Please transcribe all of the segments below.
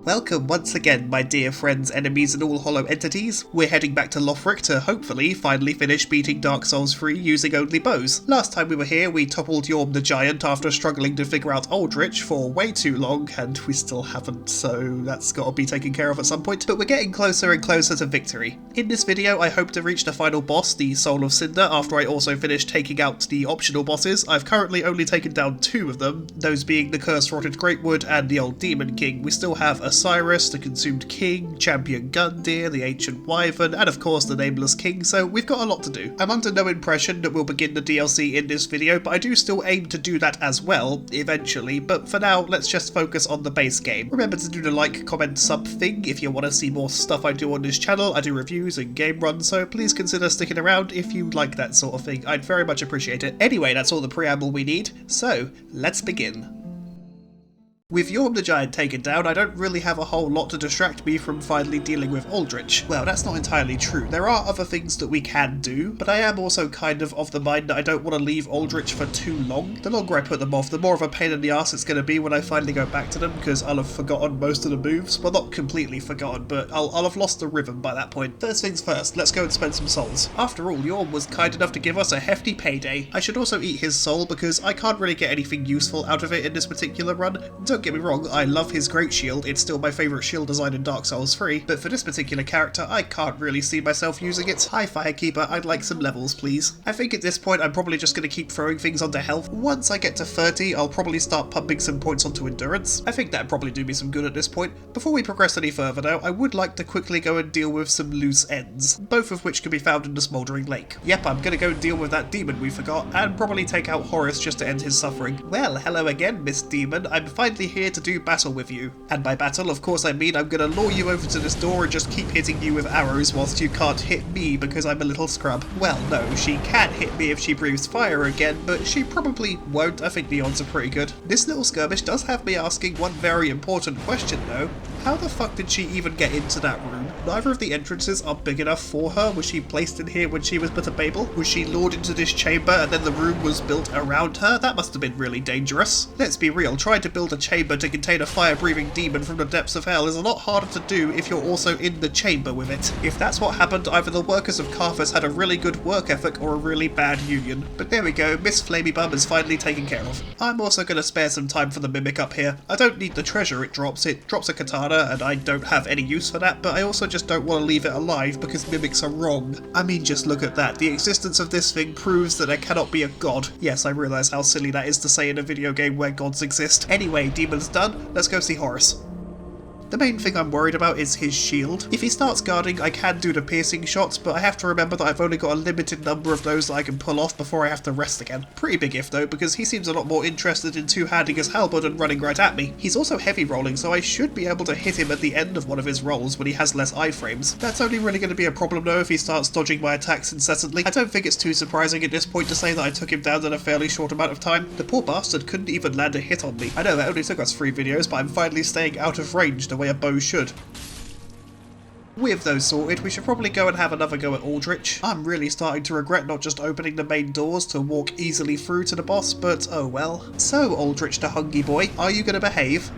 Welcome once again, my dear friends, enemies and all hollow entities. We're heading back to Lothric to hopefully finally finish beating Dark Souls 3 using only bows. Last time we were here, we toppled Yorm the Giant after struggling to figure out Aldrich for way too long, and we still haven't, so that's gotta be taken care of at some point. But we're getting closer and closer to victory. In this video, I hope to reach the final boss, the Soul of Cinder, after I also finish taking out the optional bosses. I've currently only taken down 2 of them, those being the Cursed Rotted Greatwood and the Old Demon King. We still have Osiris, the Consumed King, Champion Gundyr, the Ancient Wyvern, and of course the Nameless King, so we've got a lot to do. I'm under no impression that we'll begin the DLC in this video, but I do still aim to do that as well, eventually, but for now, let's just focus on the base game. Remember to do the like, comment, sub thing if you want to see more stuff I do on this channel. I do reviews and game runs, so please consider sticking around if you like that sort of thing. I'd very much appreciate it. Anyway, that's all the preamble we need, so let's begin. With Yorm the Giant taken down, I don't really have a whole lot to distract me from finally dealing with Aldrich. Well, that's not entirely true. There are other things that we can do, but I am also kind of the mind that I don't want to leave Aldrich for too long. The longer I put them off, the more of a pain in the arse it's going to be when I finally go back to them, because I'll have forgotten most of the moves. Well, not completely forgotten, but I'll have lost the rhythm by that point. First things first, let's go and spend some souls. After all, Yorm was kind enough to give us a hefty payday. I should also eat his soul, because I can't really get anything useful out of it in this particular run. Don't get me wrong, I love his great shield, it's still my favourite shield design in Dark Souls 3, but for this particular character I can't really see myself using it. Hi Firekeeper, I'd like some levels please. I think at this point I'm probably just going to keep throwing things onto health. Once I get to 30 I'll probably start pumping some points onto endurance. I think that'd probably do me some good at this point. Before we progress any further though, I would like to quickly go and deal with some loose ends, both of which can be found in the Smouldering Lake. Yep, I'm going to go and deal with that demon we forgot, and probably take out Horus just to end his suffering. Well, hello again Miss Demon, I'm finally here to do battle with you. And by battle, of course I mean I'm gonna lure you over to this door and just keep hitting you with arrows whilst you can't hit me because I'm a little scrub. Well, no, she can hit me if she breathes fire again, but she probably won't. I think the odds are pretty good. This little skirmish does have me asking one very important question though. How the fuck did she even get into that room? Neither of the entrances are big enough for her. Was she placed in here when she was but a babel? Was she lured into this chamber and then the room was built around her? That must have been really dangerous. Let's be real, trying to build a chamber to contain a fire-breathing demon from the depths of hell is a lot harder to do if you're also in the chamber with it. If that's what happened, either the workers of Carthus had a really good work ethic or a really bad union. But there we go, Miss Flamey Bum is finally taken care of. I'm also going to spare some time for the Mimic up here. I don't need the treasure it drops a katana and I don't have any use for that, but I also just don't want to leave it alive because mimics are wrong. I mean, just look at that. The existence of this thing proves that there cannot be a god. Yes, I realise how silly that is to say in a video game where gods exist. Anyway, demon's done, let's go see Horus. The main thing I'm worried about is his shield. If he starts guarding, I can do the piercing shots, but I have to remember that I've only got a limited number of those that I can pull off before I have to rest again. Pretty big if though, because he seems a lot more interested in two-handing his halberd and running right at me. He's also heavy rolling, so I should be able to hit him at the end of one of his rolls when he has less iframes. That's only really going to be a problem though if he starts dodging my attacks incessantly. I don't think it's too surprising at this point to say that I took him down in a fairly short amount of time. The poor bastard couldn't even land a hit on me. I know that only took us 3 videos, but I'm finally staying out of range the way a bow should. With those sorted, we should probably go and have another go at Aldrich. I'm really starting to regret not just opening the main doors to walk easily through to the boss, but oh well. So, Aldrich the hungry boy, are you going to behave?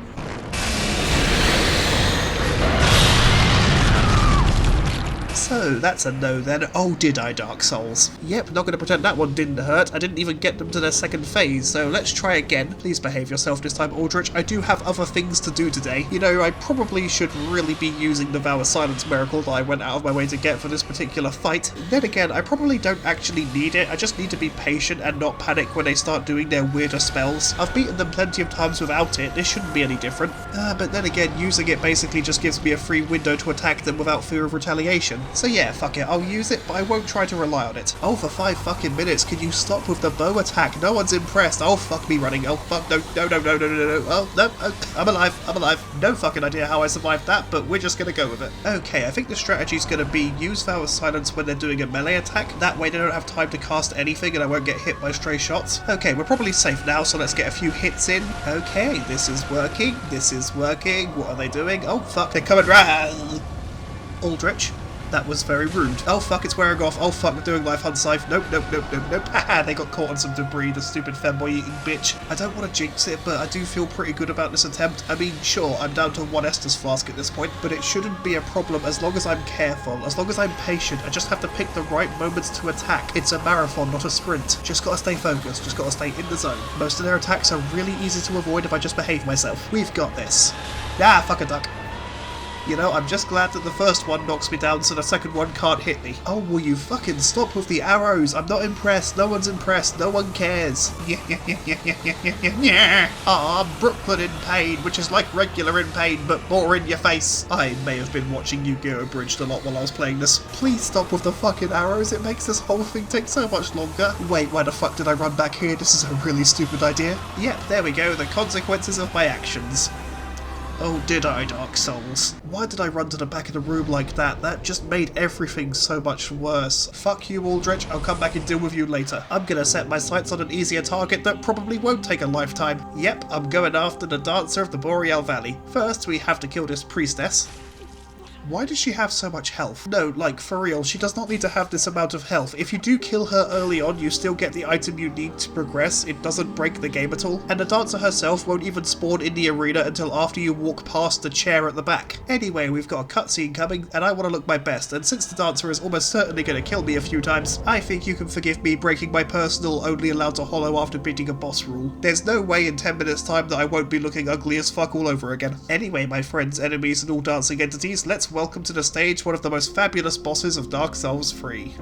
So, that's a no then. Oh, did I, Dark Souls? Yep, not going to pretend that one didn't hurt. I didn't even get them to their second phase, so let's try again. Please behave yourself this time, Aldrich. I do have other things to do today. You know, I probably should really be using the Vow of Silence miracle that I went out of my way to get for this particular fight. Then again, I probably don't actually need it. I just need to be patient and not panic when they start doing their weirder spells. I've beaten them plenty of times without it. This shouldn't be any different. But then again, using it basically just gives me a free window to attack them without fear of retaliation. So yeah, fuck it, I'll use it, but I won't try to rely on it. Oh, for 5 fucking minutes, can you stop with the bow attack? No one's impressed. Oh, fuck me running. Oh, fuck, no. Oh, no, I'm alive. No fucking idea how I survived that, but we're just gonna go with it. Okay, I think the strategy's gonna be use Vow of Silence when they're doing a melee attack. That way they don't have time to cast anything and I won't get hit by stray shots. Okay, we're probably safe now, so let's get a few hits in. Okay, this is working. What are they doing? Oh, fuck, they're coming round. Aldrich. That was very rude. Oh fuck, it's wearing off. Oh fuck, we're doing life unsafe. Nope, nope, nope, nope, nope. Haha, they got caught on some debris, the stupid femboy eating bitch. I don't want to jinx it, but I do feel pretty good about this attempt. I mean, sure, I'm down to one Estus flask at this point, but it shouldn't be a problem as long as I'm careful, as long as I'm patient. I just have to pick the right moments to attack. It's a marathon, not a sprint. Just gotta stay focused, just gotta stay in the zone. Most of their attacks are really easy to avoid if I just behave myself. We've got this. Ah, fuck a duck. You know, I'm just glad that the first one knocks me down so the second one can't hit me. Oh, will you fucking stop with the arrows? I'm not impressed. No one's impressed. No one cares. Ah, Brooklyn in pain, which is like regular in pain, but more in your face. I may have been watching Yu-Gi-Oh! Abridged a lot while I was playing this. Please stop with the fucking arrows. It makes this whole thing take so much longer. Wait, why the fuck did I run back here? This is a really stupid idea. Yep, there we go. The consequences of my actions. Oh, did I, Dark Souls? Why did I run to the back of the room like that? That just made everything so much worse. Fuck you, Aldrich. I'll come back and deal with you later. I'm gonna set my sights on an easier target that probably won't take a lifetime. Yep, I'm going after the Dancer of the Boreal Valley. First, we have to kill this priestess. Why does she have so much health? No, like, for real, she does not need to have this amount of health. If you do kill her early on, you still get the item you need to progress. It doesn't break the game at all. And the dancer herself won't even spawn in the arena until after you walk past the chair at the back. Anyway, we've got a cutscene coming, and I want to look my best, and since the dancer is almost certainly going to kill me a few times, I think you can forgive me breaking my personal only allowed to hollow after beating a boss rule. There's no way in 10 minutes time that I won't be looking ugly as fuck all over again. Anyway, my friends, enemies, and all dancing entities, let's welcome to the stage one of the most fabulous bosses of Dark Souls 3.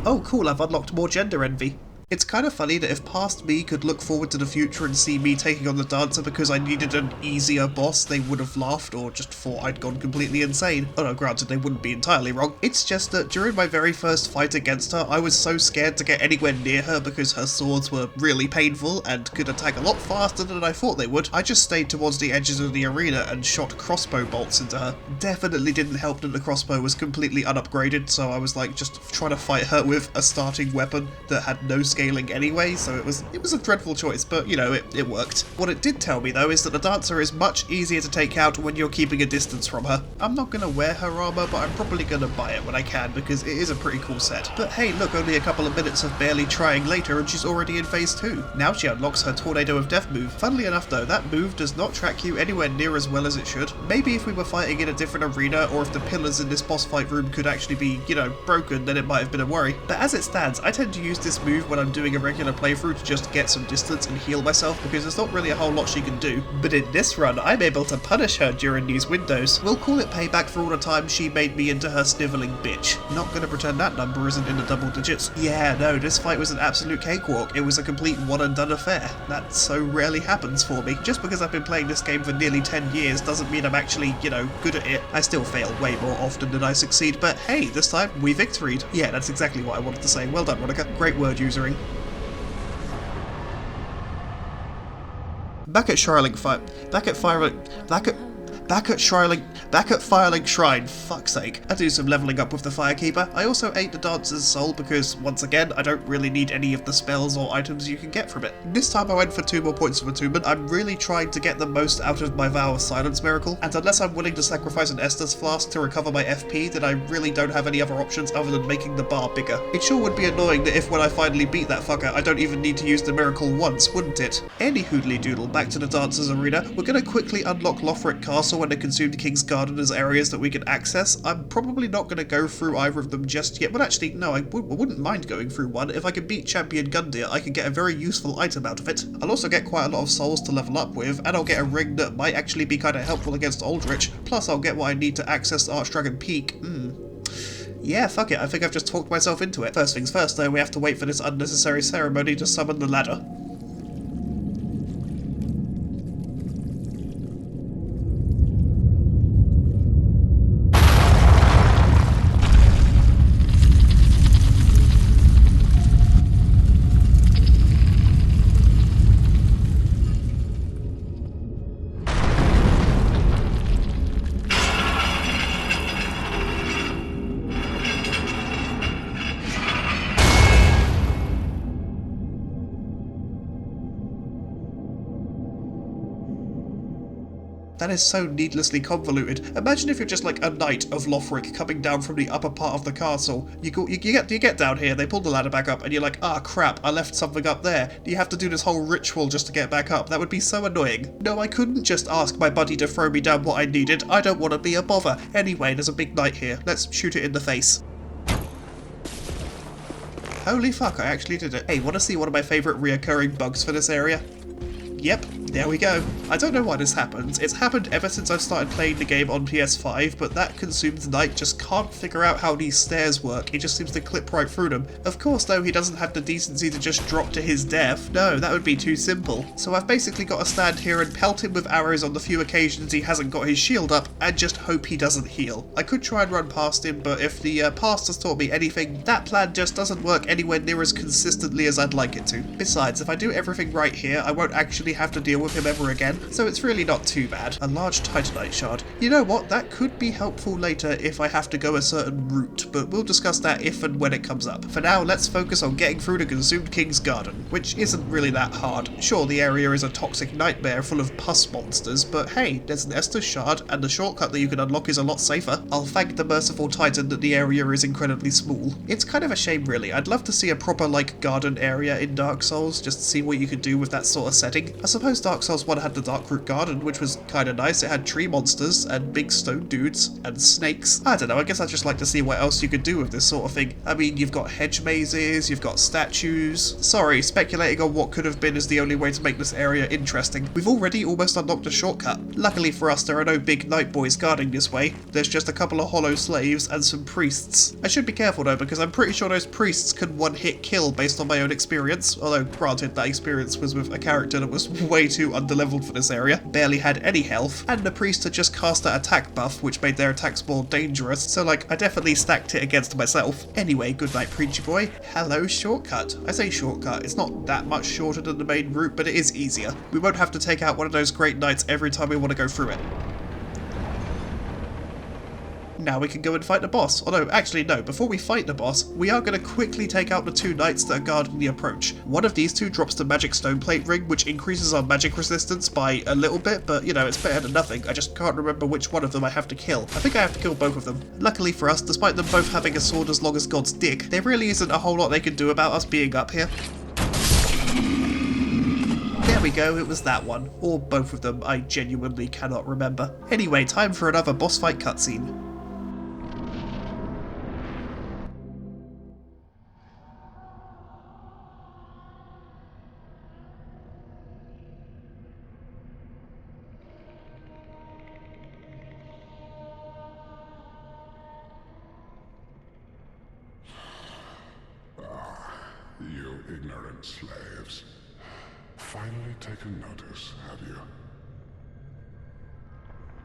Oh cool, I've unlocked more gender envy. It's kind of funny that if past me could look forward to the future and see me taking on the dancer because I needed an easier boss, they would have laughed or just thought I'd gone completely insane. Oh no, granted, they wouldn't be entirely wrong. It's just that during my very first fight against her, I was so scared to get anywhere near her because her swords were really painful and could attack a lot faster than I thought they would. I just stayed towards the edges of the arena and shot crossbow bolts into her. Definitely didn't help that the crossbow was completely unupgraded, so I was like just trying to fight her with a starting weapon that had no scaling anyway, so it was a dreadful choice, but you know, it worked. What it did tell me though is that the dancer is much easier to take out when you're keeping a distance from her. I'm not gonna wear her armor, but I'm probably gonna buy it when I can because it is a pretty cool set. But hey, look, only a couple of minutes of barely trying later and she's already in phase 2. Now she unlocks her Tornado of Death move. Funnily enough though, that move does not track you anywhere near as well as it should. Maybe if we were fighting in a different arena or if the pillars in this boss fight room could actually be, you know, broken, then it might have been a worry. But as it stands, I tend to use this move when I'm doing a regular playthrough to just get some distance and heal myself because there's not really a whole lot she can do. But in this run, I'm able to punish her during these windows. We'll call it payback for all the time she made me into her snivelling bitch. Not gonna pretend that number isn't in the double digits. Yeah, no, this fight was an absolute cakewalk. It was a complete one and done affair. That so rarely happens for me. Just because I've been playing this game for nearly 10 years doesn't mean I'm actually, you know, good at it. I still fail way more often than I succeed, but hey, this time we victoried. Yeah, that's exactly what I wanted to say. Well done, Monica. Great word usering. Back at Firelink Shrine, fuck's sake. I do some leveling up with the Firekeeper. I also ate the Dancer's Soul because, once again, I don't really need any of the spells or items you can get from it. This time I went for 2 more points of attunement. I'm really trying to get the most out of my Vow of Silence miracle, and unless I'm willing to sacrifice an Estus flask to recover my FP, then I really don't have any other options other than making the bar bigger. It sure would be annoying that if when I finally beat that fucker, I don't even need to use the miracle once, wouldn't it? Any hoodly doodle, back to the Dancer's Arena. We're gonna quickly unlock Lothric Castle and the Consumed King's Garden as areas that we can access. I'm probably not going to go through either of them just yet, but actually, no, I wouldn't mind going through one. If I can beat Champion Gundyr, I can get a very useful item out of it. I'll also get quite a lot of souls to level up with, and I'll get a ring that might actually be kind of helpful against Aldrich, plus I'll get what I need to access Archdragon Peak. Yeah, fuck it, I think I've just talked myself into it. First things first though, we have to wait for this unnecessary ceremony to summon the ladder. That is so needlessly convoluted. Imagine if you're just like a knight of Lothric coming down from the upper part of the castle. You get down here, they pull the ladder back up, and you're like, ah crap, I left something up there. You have to do this whole ritual just to get back up. That would be so annoying. No, I couldn't just ask my buddy to throw me down what I needed. I don't want to be a bother. Anyway, there's a big knight here. Let's shoot it in the face. Holy fuck, I actually did it. Hey, want to see one of my favourite reoccurring bugs for this area? Yep, there we go. I don't know why this happens. It's happened ever since I've started playing the game on PS5, but that consumed knight just can't figure out how these stairs work. He just seems to clip right through them. Of course, though, he doesn't have the decency to just drop to his death. No, that would be too simple. So I've basically got to stand here and pelt him with arrows on the few occasions he hasn't got his shield up, and just hope he doesn't heal. I could try and run past him, but if the past has taught me anything, that plan just doesn't work anywhere near as consistently as I'd like it to. Besides, if I do everything right here, I won't actually have to deal with him ever again, so it's really not too bad. A large titanite shard. You know what, that could be helpful later if I have to go a certain route, but we'll discuss that if and when it comes up. For now, let's focus on getting through the Consumed King's Garden, which isn't really that hard. Sure, the area is a toxic nightmare full of pus monsters, but hey, there's an Estus shard, and the shortcut that you can unlock is a lot safer. I'll thank the merciful titan that the area is incredibly small. It's kind of a shame really. I'd love to see a proper like garden area in Dark Souls, just to see what you could do with that sort of setting. I suppose Dark Souls 1 had the Darkroot Garden, which was kinda nice. It had tree monsters, and big stone dudes, and snakes. I don't know, I guess I'd just like to see what else you could do with this sort of thing. I mean, you've got hedge mazes, you've got statues. Sorry, speculating on what could have been is the only way to make this area interesting. We've already almost unlocked a shortcut. Luckily for us, there are no big night boys guarding this way. There's just a couple of hollow slaves and some priests. I should be careful though, because I'm pretty sure those priests can one-hit kill based on my own experience, although granted that experience was with a character that was way too underleveled for this area, barely had any health, and the priest had just cast that attack buff which made their attacks more dangerous, so like I definitely stacked it against myself. Anyway, good night preachy boy. Hello shortcut. I say shortcut, it's not that much shorter than the main route, but it is easier. We won't have to take out one of those great knights every time we want to go through it. Now we can go and fight the boss. Although, actually no, before we fight the boss, we are going to quickly take out the two knights that are guarding the approach. One of these two drops the magic stone plate ring, which increases our magic resistance by a little bit, but you know, it's better than nothing. I just can't remember which one of them I have to kill. I think I have to kill both of them. Luckily for us, despite them both having a sword as long as God's dick, there really isn't a whole lot they can do about us being up here. There we go, it was that one. Or both of them, I genuinely cannot remember. Anyway, time for another boss fight cutscene. You ignorant slaves. Finally taken notice, have you?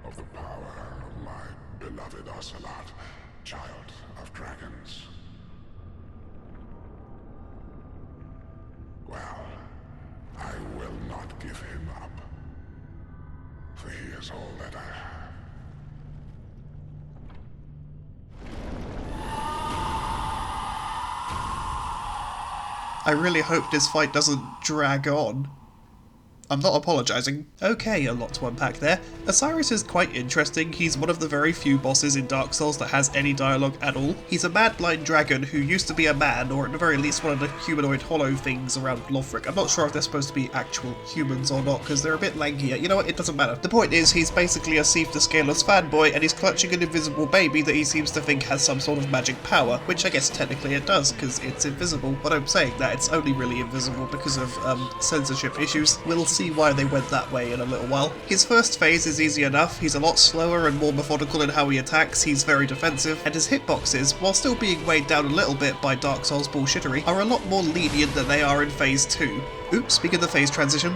Of the power of my beloved Ocelot, child of dragons. Well, I will not give him up. For he is all that I have. I really hope this fight doesn't drag on. I'm not apologising. Okay, a lot to unpack there. Osiris is quite interesting. He's one of the very few bosses in Dark Souls that has any dialogue at all. He's a mad blind dragon who used to be a man, or at the very least one of the humanoid hollow things around Lothric. I'm not sure if they're supposed to be actual humans or not, because they're a bit lankier. You know what, it doesn't matter. The point is, he's basically a Sieve the Scaleless fanboy, and he's clutching an invisible baby that he seems to think has some sort of magic power, which I guess technically it does, because it's invisible. But I'm saying that it's only really invisible because of censorship issues. We'll see why they went that way in a little while. His first phase is easy enough. He's a lot slower and more methodical in how he attacks. He's very defensive, and his hitboxes, while still being weighed down a little bit by Dark Souls bullshittery, are a lot more lenient than they are in phase 2. Oops, speaking of the phase transition.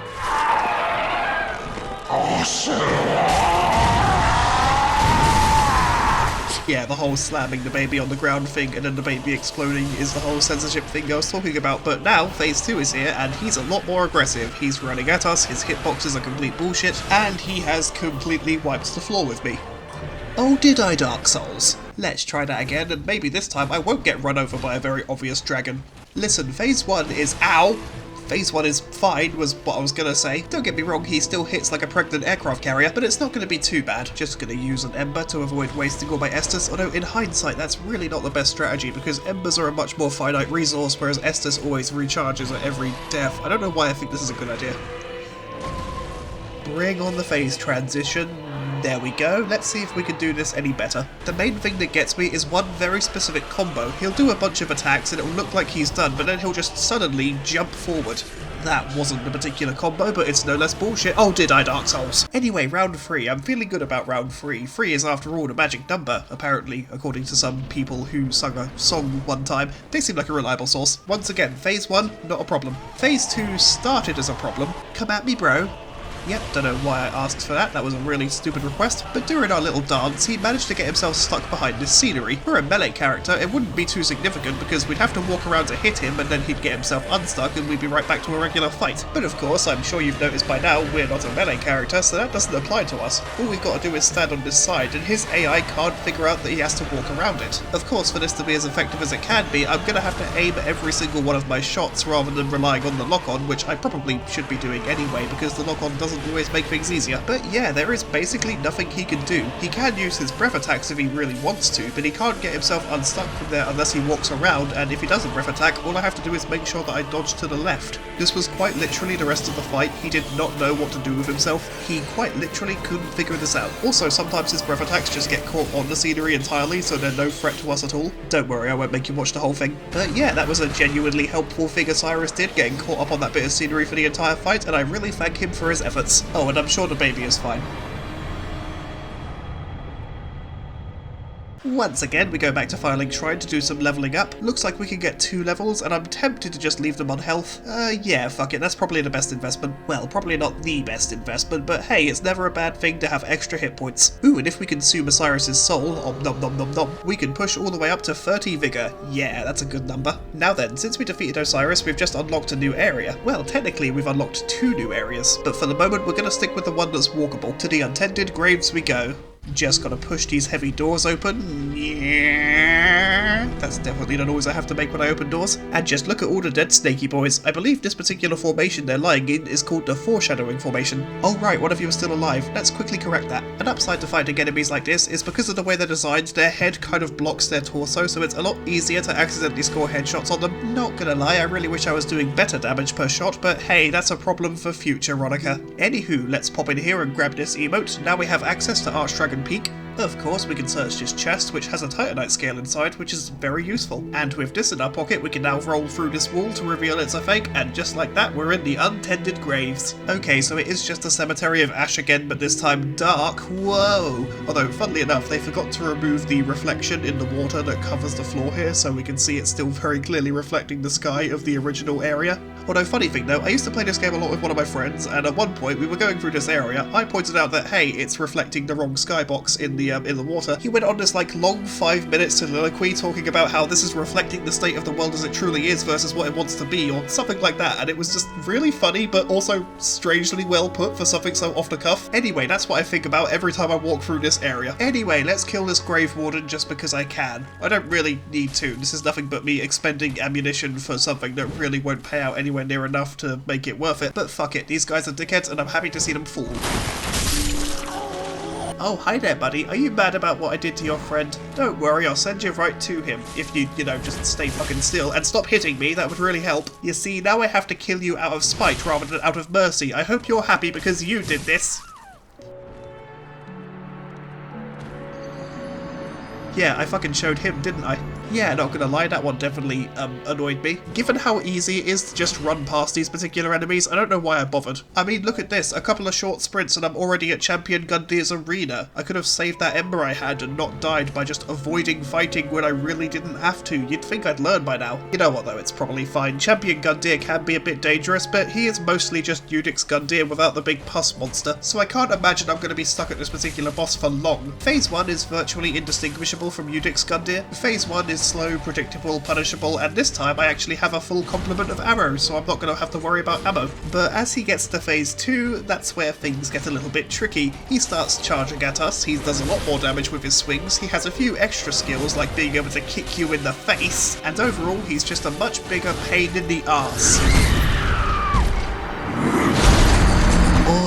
Yeah, the whole slamming the baby on the ground thing and then the baby exploding is the whole censorship thing I was talking about, but now phase 2 is here and he's a lot more aggressive. He's running at us, his hitboxes are complete bullshit, and he has completely wiped the floor with me. Oh, did I, Dark Souls? Let's try that again, and maybe this time I won't get run over by a very obvious dragon. Listen, phase 1 is OW! Phase 1 is fine, was what I was gonna say. Don't get me wrong, he still hits like a pregnant aircraft carrier, but it's not gonna be too bad. Just gonna use an Ember to avoid wasting all my Estus, although in hindsight that's really not the best strategy because Embers are a much more finite resource, whereas Estus always recharges at every death. I don't know why I think this is a good idea. Bring on the phase transition. There we go, let's see if we can do this any better. The main thing that gets me is one very specific combo. He'll do a bunch of attacks and it'll look like he's done, but then he'll just suddenly jump forward. That wasn't a particular combo, but it's no less bullshit. Oh, did I, Dark Souls? Anyway, round 3. I'm feeling good about round 3. 3 is, after all, a magic number, apparently, according to some people who sung a song one time. They seem like a reliable source. Once again, phase 1, not a problem. Phase 2 started as a problem. Come at me, bro. Yep, don't know why I asked for that was a really stupid request, but during our little dance he managed to get himself stuck behind this scenery. For a melee character it wouldn't be too significant because we'd have to walk around to hit him and then he'd get himself unstuck and we'd be right back to a regular fight. But of course, I'm sure you've noticed by now we're not a melee character, so that doesn't apply to us. All we've got to do is stand on this side and his AI can't figure out that he has to walk around it. Of course, for this to be as effective as it can be, I'm gonna have to aim every single one of my shots rather than relying on the lock-on, which I probably should be doing anyway because the lock-on doesn't always make things easier. But yeah, there is basically nothing he can do. He can use his breath attacks if he really wants to, but he can't get himself unstuck from there unless he walks around, and if he does a breath attack, all I have to do is make sure that I dodge to the left. This was quite literally the rest of the fight. He did not know what to do with himself. He quite literally couldn't figure this out. Also, sometimes his breath attacks just get caught on the scenery entirely, so they're no threat to us at all. Don't worry, I won't make you watch the whole thing. But yeah, that was a genuinely helpful thing Osiris did, getting caught up on that bit of scenery for the entire fight, and I really thank him for his efforts. Oh, and I'm sure the baby is fine. Once again, we go back to Firelink Shrine to do some levelling up. Looks like we can get 2 levels, and I'm tempted to just leave them on health. Yeah, fuck it, that's probably the best investment. Well, probably not the best investment, but hey, it's never a bad thing to have extra hit points. Ooh, and if we consume Osiris's soul, nom nom nom nom, we can push all the way up to 30 vigor. Yeah, that's a good number. Now then, since we defeated Osiris, we've just unlocked a new area. Well, technically we've unlocked 2 new areas, but for the moment we're gonna stick with the one that's walkable. To the untended graves we go. Just gotta push these heavy doors open. Yeah, that's definitely the noise I have to make when I open doors. And just look at all the dead snaky boys. I believe this particular formation they're lying in is called the Foreshadowing Formation. Oh right, one of you is still alive. Let's quickly correct that. An upside to fighting enemies like this is because of the way they're designed, their head kind of blocks their torso, so it's a lot easier to accidentally score headshots on them. Not gonna lie, I really wish I was doing better damage per shot, but hey, that's a problem for future Ronica. Anywho, let's pop in here and grab this emote. Now we have access to Archdragon Peak. Of course, we can search this chest, which has a Titanite scale inside, which is very useful. And with this in our pocket, we can now roll through this wall to reveal it's a fake, and just like that, we're in the untended graves. Okay, so it is just a cemetery of ash again, but this time dark. Whoa! Although, funnily enough, they forgot to remove the reflection in the water that covers the floor here, so we can see it's still very clearly reflecting the sky of the original area. Although, funny thing though, I used to play this game a lot with one of my friends, and at one point we were going through this area. I pointed out that, hey, it's reflecting the wrong skybox in the water. He went on this like long 5-minute soliloquy talking about how this is reflecting the state of the world as it truly is versus what it wants to be, or something like that, and it was just really funny, but also strangely well put for something so off the cuff. Anyway, that's what I think about every time I walk through this area. Anyway, let's kill this Grave Warden just because I can. I don't really need to. This is nothing but me expending ammunition for something that really won't pay out anywhere near enough to make it worth it, but fuck it, these guys are dickheads and I'm happy to see them fall. Oh, hi there, buddy. Are you mad about what I did to your friend? Don't worry, I'll send you right to him. If you know, just stay fucking still and stop hitting me, that would really help. You see, now I have to kill you out of spite rather than out of mercy. I hope you're happy because you did this. Yeah, I fucking showed him, didn't I? Yeah, not gonna lie, that one definitely annoyed me. Given how easy it is to just run past these particular enemies, I don't know why I bothered. I mean, look at this, a couple of short sprints and I'm already at Champion Gundir's arena. I could have saved that Ember I had and not died by just avoiding fighting when I really didn't have to. You'd think I'd learn by now. You know what though, it's probably fine. Champion Gundir can be a bit dangerous, but he is mostly just Unix Gundir without the big pus monster, so I can't imagine I'm gonna be stuck at this particular boss for long. Phase 1 is virtually indistinguishable from Unix Gundir. Phase 1 is slow, predictable, punishable, and this time I actually have a full complement of arrows, so I'm not going to have to worry about ammo. But as he gets to phase 2, that's where things get a little bit tricky. He starts charging at us, he does a lot more damage with his swings, he has a few extra skills like being able to kick you in the face, and overall he's just a much bigger pain in the arse.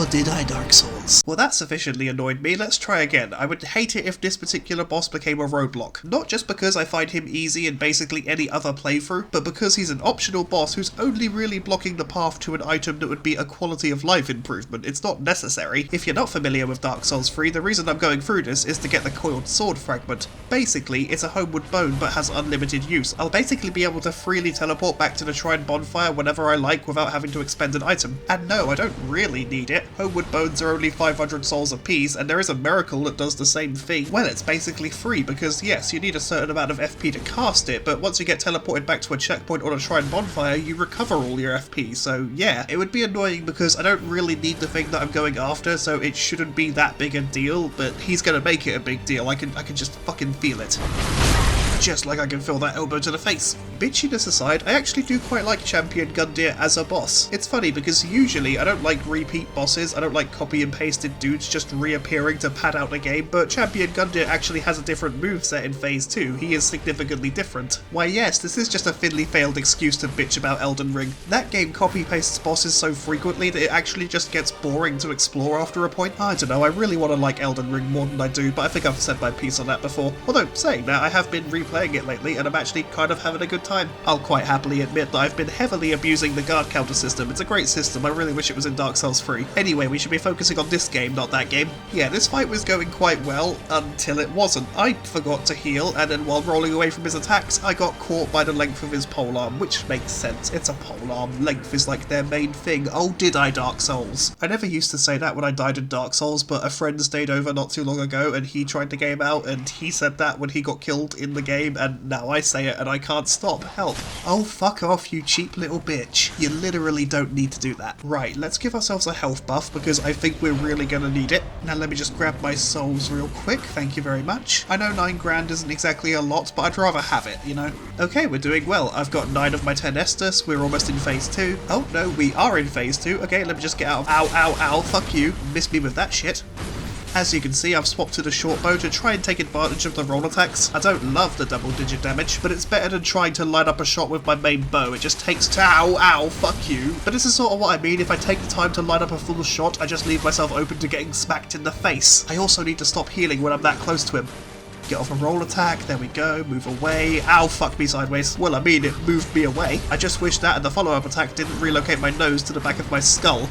Or did I, Dark Souls? Well, that sufficiently annoyed me. Let's try again. I would hate it if this particular boss became a roadblock. Not just because I find him easy in basically any other playthrough, but because he's an optional boss who's only really blocking the path to an item that would be a quality of life improvement. It's not necessary. If you're not familiar with Dark Souls 3, the reason I'm going through this is to get the coiled sword fragment. Basically, it's a homeward bone but has unlimited use. I'll basically be able to freely teleport back to the shrine bonfire whenever I like without having to expend an item. And no, I don't really need it. Homeward bones are only 500 souls apiece, and there is a miracle that does the same thing. Well, it's basically free because yes, you need a certain amount of FP to cast it, but once you get teleported back to a checkpoint on a shrine bonfire, you recover all your FP, so yeah. It would be annoying because I don't really need the thing that I'm going after, so it shouldn't be that big a deal, but he's gonna make it a big deal. I can just fucking feel it. Just like I can feel that elbow to the face. Bitchiness aside, I actually do quite like Champion Gundyr as a boss. It's funny because usually I don't like repeat bosses, I don't like copy and pasted dudes just reappearing to pad out the game, but Champion Gundyr actually has a different moveset in Phase 2, he is significantly different. Why yes, this is just a thinly failed excuse to bitch about Elden Ring. That game copy-pastes bosses so frequently that it actually just gets boring to explore after a point. I don't know, I really want to like Elden Ring more than I do, but I think I've said my piece on that before. Although, saying that, I have been replaying it lately and I'm actually kind of having a good time. I'll quite happily admit that I've been heavily abusing the guard counter system. It's a great system, I really wish it was in Dark Souls 3. Anyway, we should be focusing on this game, not that game. Yeah, this fight was going quite well until it wasn't. I forgot to heal, and then while rolling away from his attacks, I got caught by the length of his polearm, which makes sense. It's a polearm. Length is like their main thing. Oh, did I, Dark Souls? I never used to say that when I died in Dark Souls, but a friend stayed over not too long ago and he tried the game out and he said that when he got killed in the game, and now I say it and I can't stop. Help. Oh, fuck off, you cheap little bitch. You literally don't need to do that. Right, let's give ourselves a health buff because I think we're really gonna need it. Now let me just grab my souls real quick, thank you very much. I know 9 grand isn't exactly a lot, but I'd rather have it, you know? Okay, we're doing well. I've got 9 of my 10 Estus, we're almost in Phase 2. Oh, no, we are in Phase 2. Okay, let me just get out of- Ow, ow, ow, fuck you. Miss me with that shit. As you can see, I've swapped to the short bow to try and take advantage of the roll attacks. I don't love the double digit damage, but it's better than trying to line up a shot with my main bow. It just takes ow, ow, fuck you. But this is sort of what I mean. If I take the time to line up a full shot, I just leave myself open to getting smacked in the face. I also need to stop healing when I'm that close to him. Get off a roll attack, there we go, move away. Ow, fuck me sideways. Well, I mean, it moved me away. I just wish that and the follow-up attack didn't relocate my nose to the back of my skull.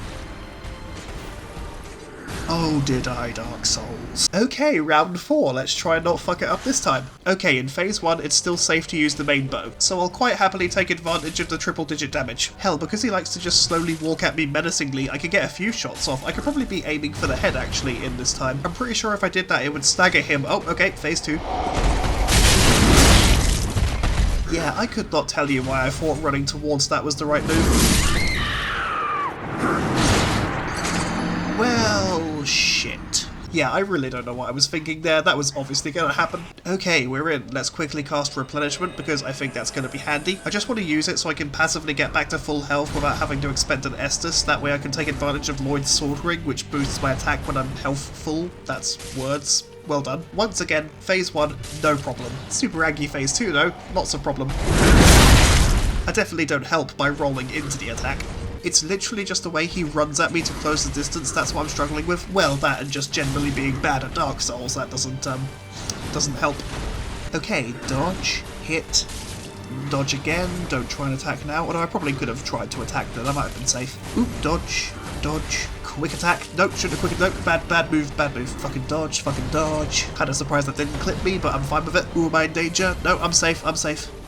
Oh, did I, Dark Souls. Okay, round 4, let's try and not fuck it up this time. Okay, in Phase 1, it's still safe to use the main bow, so I'll quite happily take advantage of the triple digit damage. Hell, because he likes to just slowly walk at me menacingly, I could get a few shots off. I could probably be aiming for the head, actually, in this time. I'm pretty sure if I did that, it would stagger him. Oh, okay, Phase 2. Yeah, I could not tell you why I thought running towards that was the right move. Well, shit. Yeah, I really don't know what I was thinking there. That was obviously going to happen. Okay, we're in. Let's quickly cast Replenishment because I think that's going to be handy. I just want to use it so I can passively get back to full health without having to expend an Estus. That way I can take advantage of Lloyd's Sword Ring, which boosts my attack when I'm health full. That's words. Well done. Once again, Phase 1, no problem. Super Aggie Phase 2 though, lots of problem. I definitely don't help by rolling into the attack. It's literally just the way he runs at me to close the distance, that's what I'm struggling with. Well, that and just generally being bad at Dark Souls, that doesn't help. Okay, dodge, hit, dodge again, don't try and attack now, although I probably could have tried to attack then, I might have been safe. Oop, dodge, dodge, quick attack, nope, shouldn't have quick, nope, bad move, fucking dodge. Kinda surprised that didn't clip me, but I'm fine with it. Ooh, am I in danger? No, I'm safe.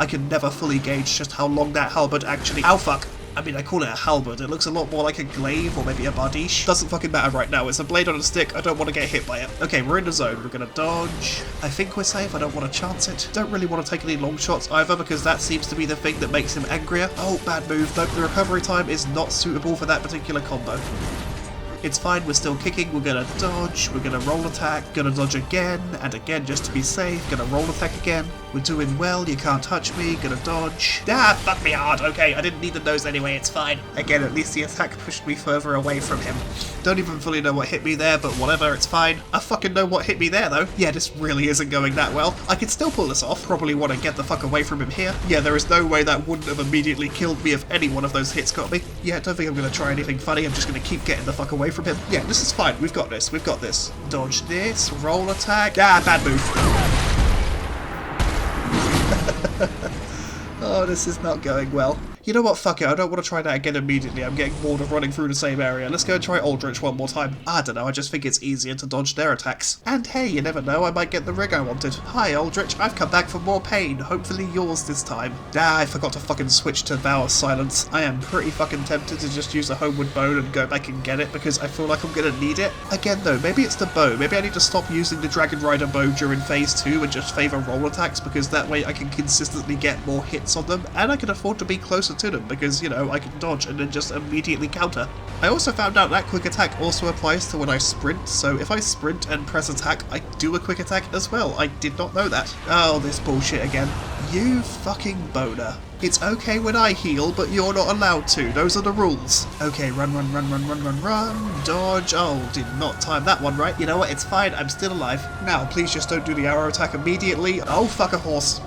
I can never fully gauge just how long that halberd actually- Ow, fuck! I mean, I call it a halberd, it looks a lot more like a glaive or maybe a bardiche. Doesn't fucking matter right now, it's a blade on a stick, I don't want to get hit by it. Okay, we're in the zone, we're gonna dodge. I think we're safe, I don't want to chance it. Don't really want to take any long shots either because that seems to be the thing that makes him angrier. Oh, bad move, nope, the recovery time is not suitable for that particular combo. It's fine, we're still kicking, we're gonna dodge, we're gonna roll attack, gonna dodge again, and again just to be safe, gonna roll attack again. We're doing well, you can't touch me, gonna dodge. Ah, fuck me hard, okay, I didn't need the nose anyway, it's fine. Again, at least the attack pushed me further away from him. Don't even fully know what hit me there, but whatever, it's fine. I fucking know what hit me there though. Yeah, this really isn't going that well. I could still pull this off, probably want to get the fuck away from him here. Yeah, there is no way that wouldn't have immediately killed me if any one of those hits got me. Yeah, don't think I'm gonna try anything funny, I'm just gonna keep getting the fuck away from him. Yeah, this is fine, we've got this, we've got this. Dodge this, roll attack. Ah, bad move. Oh, this is not going well. You know what, fuck it, I don't want to try that again immediately, I'm getting bored of running through the same area. Let's go and try Aldrich one more time. I don't know, I just think it's easier to dodge their attacks. And hey, you never know, I might get the rig I wanted. Hi Aldrich, I've come back for more pain, hopefully yours this time. Ah, I forgot to fucking switch to Vow of Silence. I am pretty fucking tempted to just use a homeward bone and go back and get it because I feel like I'm gonna need it. Again though, maybe it's the bow, maybe I need to stop using the Dragon Rider bow during phase 2 and just favour roll attacks because that way I can consistently get more hits on them and I can afford to be closer to them because, you know, I can dodge and then just immediately counter. I also found out that quick attack also applies to when I sprint, so if I sprint and press attack, I do a quick attack as well. I did not know that. Oh, this bullshit again. You fucking boner. It's okay when I heal, but you're not allowed to. Those are the rules. Okay, run, dodge. Oh, did not time that one right. You know what, it's fine, I'm still alive. Now, please just don't do the arrow attack immediately. Oh, fuck a horse.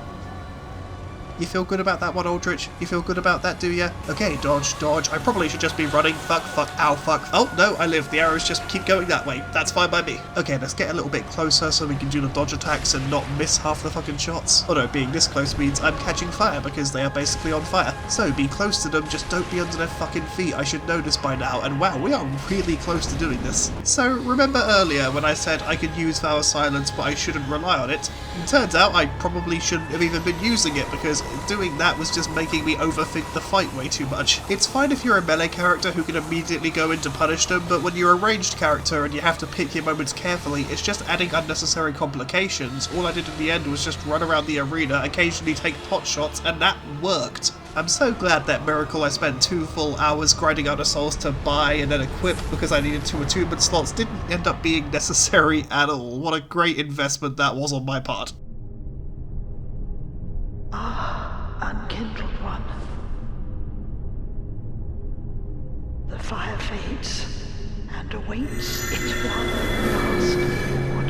You feel good about that one, Aldrich? You feel good about that, do ya? Okay, dodge. I probably should just be running. Fuck, ow, fuck. Oh, no, I live. The arrows just keep going that way. That's fine by me. Okay, let's get a little bit closer so we can do the dodge attacks and not miss half the fucking shots. Although being this close means I'm catching fire because they are basically on fire. So be close to them, just don't be under their fucking feet. I should know this by now. And wow, we are really close to doing this. So remember earlier when I said I could use Vow of Silence but I shouldn't rely on it? It turns out I probably shouldn't have even been using it because doing that was just making me overthink the fight way too much. It's fine if you're a melee character who can immediately go in to punish them, but when you're a ranged character and you have to pick your moments carefully, it's just adding unnecessary complications. All I did in the end was just run around the arena, occasionally take pot shots, and that worked. I'm so glad that miracle I spent 2 full hours grinding out of souls to buy and then equip because I needed 2 attunement slots didn't end up being necessary at all. What a great investment that was on my part. Unkindled one. The fire fades and awaits its one last reward.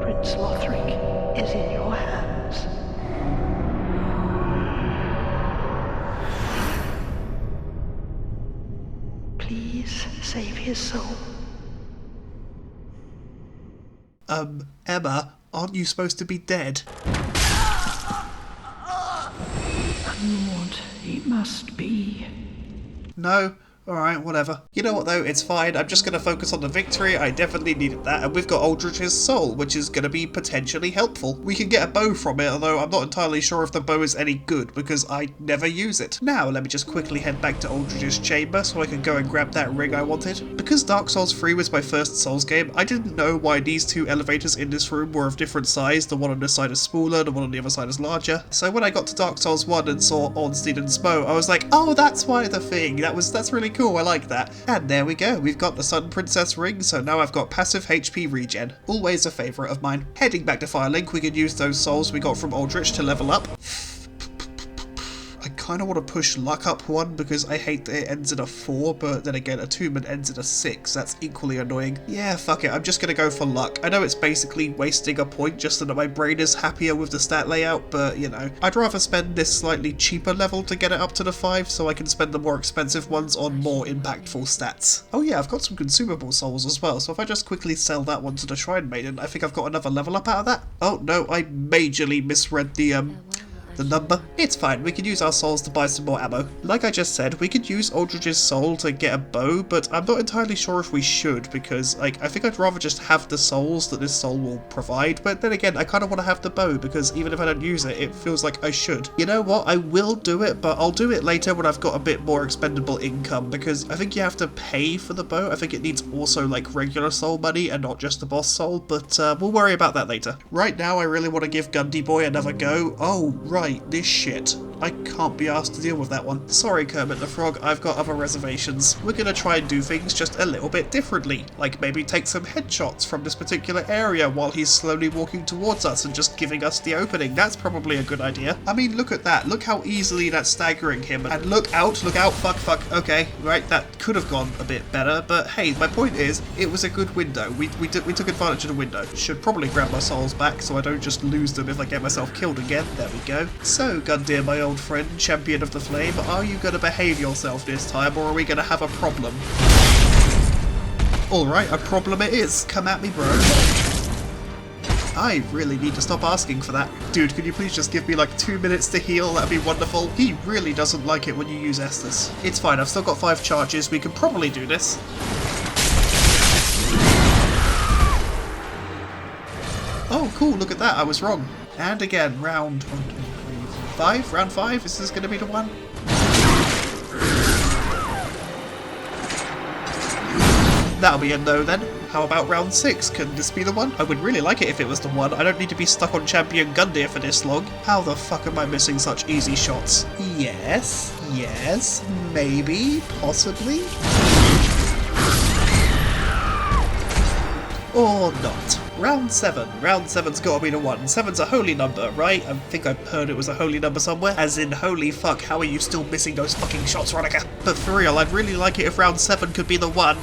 Prince Lothric is in your hands. Please save his soul. Emma, aren't you supposed to be dead? Lord, he must be. No? Alright, whatever. You know what though, it's fine, I'm just gonna focus on the victory, I definitely needed that, and we've got Aldrich's soul, which is gonna be potentially helpful. We can get a bow from it, although I'm not entirely sure if the bow is any good, because I never use it. Now, let me just quickly head back to Aldrich's chamber, so I can go and grab that ring I wanted. Because Dark Souls 3 was my first Souls game, I didn't know why these 2 elevators in this room were of different size, the one on this side is smaller, the one on the other side is larger. So when I got to Dark Souls 1 and saw Ornstein and Smough, I was like, oh, that's why the thing, that's really cool, I like that. And there we go, we've got the Sun Princess ring, so now I've got passive HP regen. Always a favourite of mine. Heading back to Firelink, we can use those souls we got from Aldrich to level up. I kind of want to push luck up 1 because I hate that it ends in a 4, but then again attunement ends in a 6, that's equally annoying. Yeah, fuck it, I'm just going to go for luck. I know it's basically wasting a point just so that my brain is happier with the stat layout, but you know, I'd rather spend this slightly cheaper level to get it up to the 5 so I can spend the more expensive ones on more impactful stats. Oh yeah, I've got some consumable souls as well, so if I just quickly sell that one to the Shrine Maiden, I think I've got another level up out of that. Oh no, I majorly misread the number. It's fine, we can use our souls to buy some more ammo. Like I just said, we could use Aldrich's soul to get a bow, but I'm not entirely sure if we should, because like I think I'd rather just have the souls that this soul will provide, but then again I kind of want to have the bow, because even if I don't use it, it feels like I should. You know what, I will do it, but I'll do it later when I've got a bit more expendable income, because I think you have to pay for the bow. I think it needs also like regular soul money and not just the boss soul, but we'll worry about that later. Right now I really want to give Gundy Boy another go. Oh, right. fight this shit. I can't be asked to deal with that one. Sorry, Kermit the Frog, I've got other reservations. We're gonna try and do things just a little bit differently, like maybe take some headshots from this particular area while he's slowly walking towards us and just giving us the opening. That's probably a good idea. I mean, look at that. Look how easily that's staggering him. And look out, fuck. Okay, right, that could have gone a bit better, but hey, my point is, it was a good window. We took advantage of the window. Should probably grab my souls back so I don't just lose them if I get myself killed again. There we go. So, Gundyr, my old friend, champion of the flame, are you going to behave yourself this time, or are we going to have a problem? Alright, a problem it is. Come at me, bro. I really need to stop asking for that. Dude, can you please just give me like 2 minutes to heal? That'd be wonderful. He really doesn't like it when you use Estus. It's fine, I've still got 5 charges. We can probably do this. Oh, cool, look at that. I was wrong. And again, round 1, 2, 3, 4, 5. Round 5, is this going to be the one? That'll be a no then. How about round 6? Can this be the one? I would really like it if it was the one. I don't need to be stuck on Champion Gundyr for this long. How the fuck am I missing such easy shots? Yes, maybe, possibly. Or not. Round 7. Round 7's gotta be the one. 7's a holy number, right? I think I've heard it was a holy number somewhere. As in, holy fuck, how are you still missing those fucking shots, Ronica? But for real, I'd really like it if round 7 could be the one.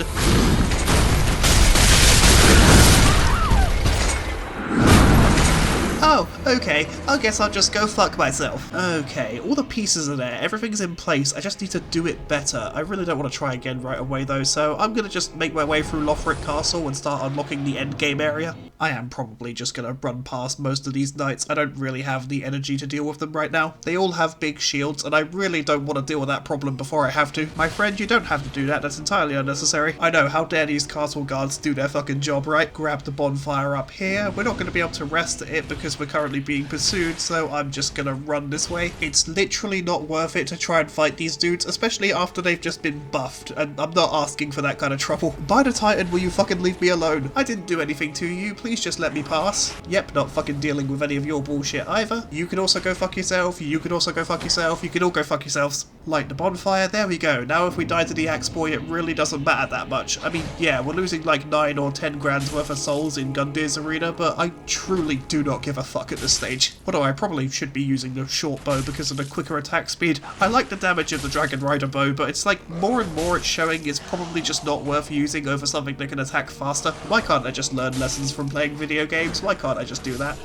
Oh, okay. I guess I'll just go fuck myself. Okay, all the pieces are there. Everything's in place. I just need to do it better. I really don't want to try again right away though, so I'm gonna just make my way through Lothric Castle and start unlocking the endgame area. I am probably just gonna run past most of these knights. I don't really have the energy to deal with them right now. They all have big shields, and I really don't want to deal with that problem before I have to. My friend, you don't have to do that. That's entirely unnecessary. I know, how dare these castle guards do their fucking job, right? Grab the bonfire up here. We're not going to be able to rest at it because we're currently being pursued, so I'm just gonna run this way. It's literally not worth it to try and fight these dudes, especially after they've just been buffed, and I'm not asking for that kind of trouble. By the Titan, will you fucking leave me alone? I didn't do anything to you, please just let me pass. Yep, not fucking dealing with any of your bullshit either. You can also go fuck yourself, you can also go fuck yourself, you can all go fuck yourselves. Light the bonfire, there we go. Now if we die to the axe boy, it really doesn't matter that much. I mean, yeah, we're losing like 9 or 10 grand's worth of souls in Gundyr's arena, but I truly do not give a fuck at this stage. Although I probably should be using the short bow because of the quicker attack speed. I like the damage of the Dragon Rider bow, but it's like more and more it's showing it's probably just not worth using over something that can attack faster. Why can't I just learn lessons from playing video games? Why can't I just do that?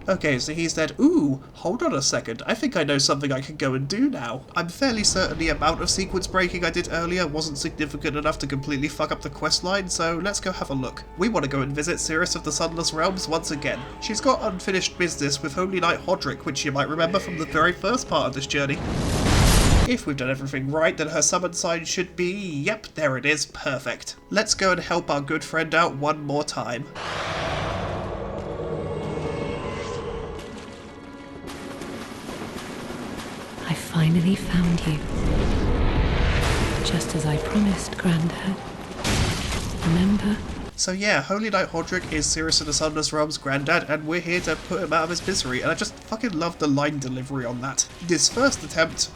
Okay, so he's dead. Ooh, hold on a second. I think I know something I can go and do now. I'm fairly certain the amount of sequence breaking I did earlier wasn't significant enough to completely fuck up the questline, so let's go have a look. We want to go and visit Cirrus of the Sunless Realms once again. She's got unfinished business with Holy Knight Hodrick, which you might remember from the very first part of this journey. If we've done everything right, then her summon sign should be... Yep, there it is. Perfect. Let's go and help our good friend out one more time. I finally found you. Just as I promised, Grandad. Remember? So yeah, Holy Knight Hodrick is Cirrus of the Sunless Realms' granddad, and we're here to put him out of his misery, and I just fucking love the line delivery on that. This first attempt,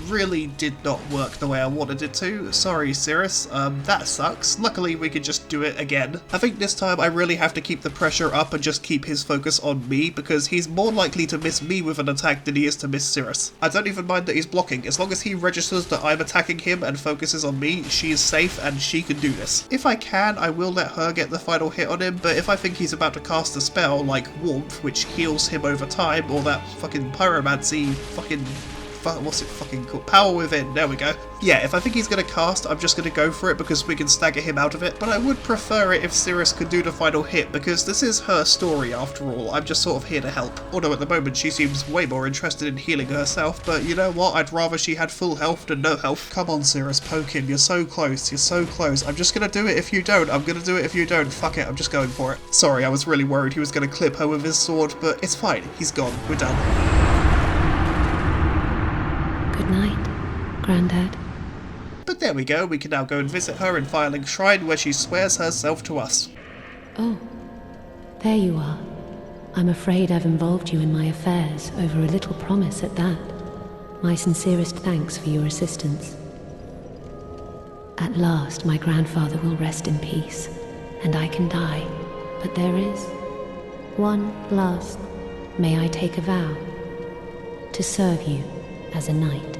really did not work the way I wanted it to. Sorry, Cirrus, that sucks. Luckily, we could just do it again. I think this time I really have to keep the pressure up and just keep his focus on me, because he's more likely to miss me with an attack than he is to miss Cirrus. I don't even mind that he's blocking. As long as he registers that I'm attacking him and focuses on me, she is safe and she can do this. If I can, I will let her get the final hit on him, but if I think he's about to cast a spell like Warmth, which heals him over time, or that fucking Pyromancy fucking... what's it fucking called? Power Within, there we go. Yeah, if I think he's going to cast, I'm just going to go for it because we can stagger him out of it, but I would prefer it if Cirrus could do the final hit because this is her story after all. I'm just sort of here to help. Although at the moment she seems way more interested in healing herself, but you know what? I'd rather she had full health than no health. Come on, Cirrus, poke him. You're so close. You're so close. I'm just going to do it if you don't. I'm going to do it if you don't. Fuck it, I'm just going for it. Sorry, I was really worried he was going to clip her with his sword, but it's fine. He's gone. We're done. Good night, Grandad. But there we go, we can now go and visit her in Firelink Shrine where she swears herself to us. Oh, there you are. I'm afraid I've involved you in my affairs over a little promise at that. My sincerest thanks for your assistance. At last, my grandfather will rest in peace, and I can die. But there is one last. May I take a vow? To serve you as a knight.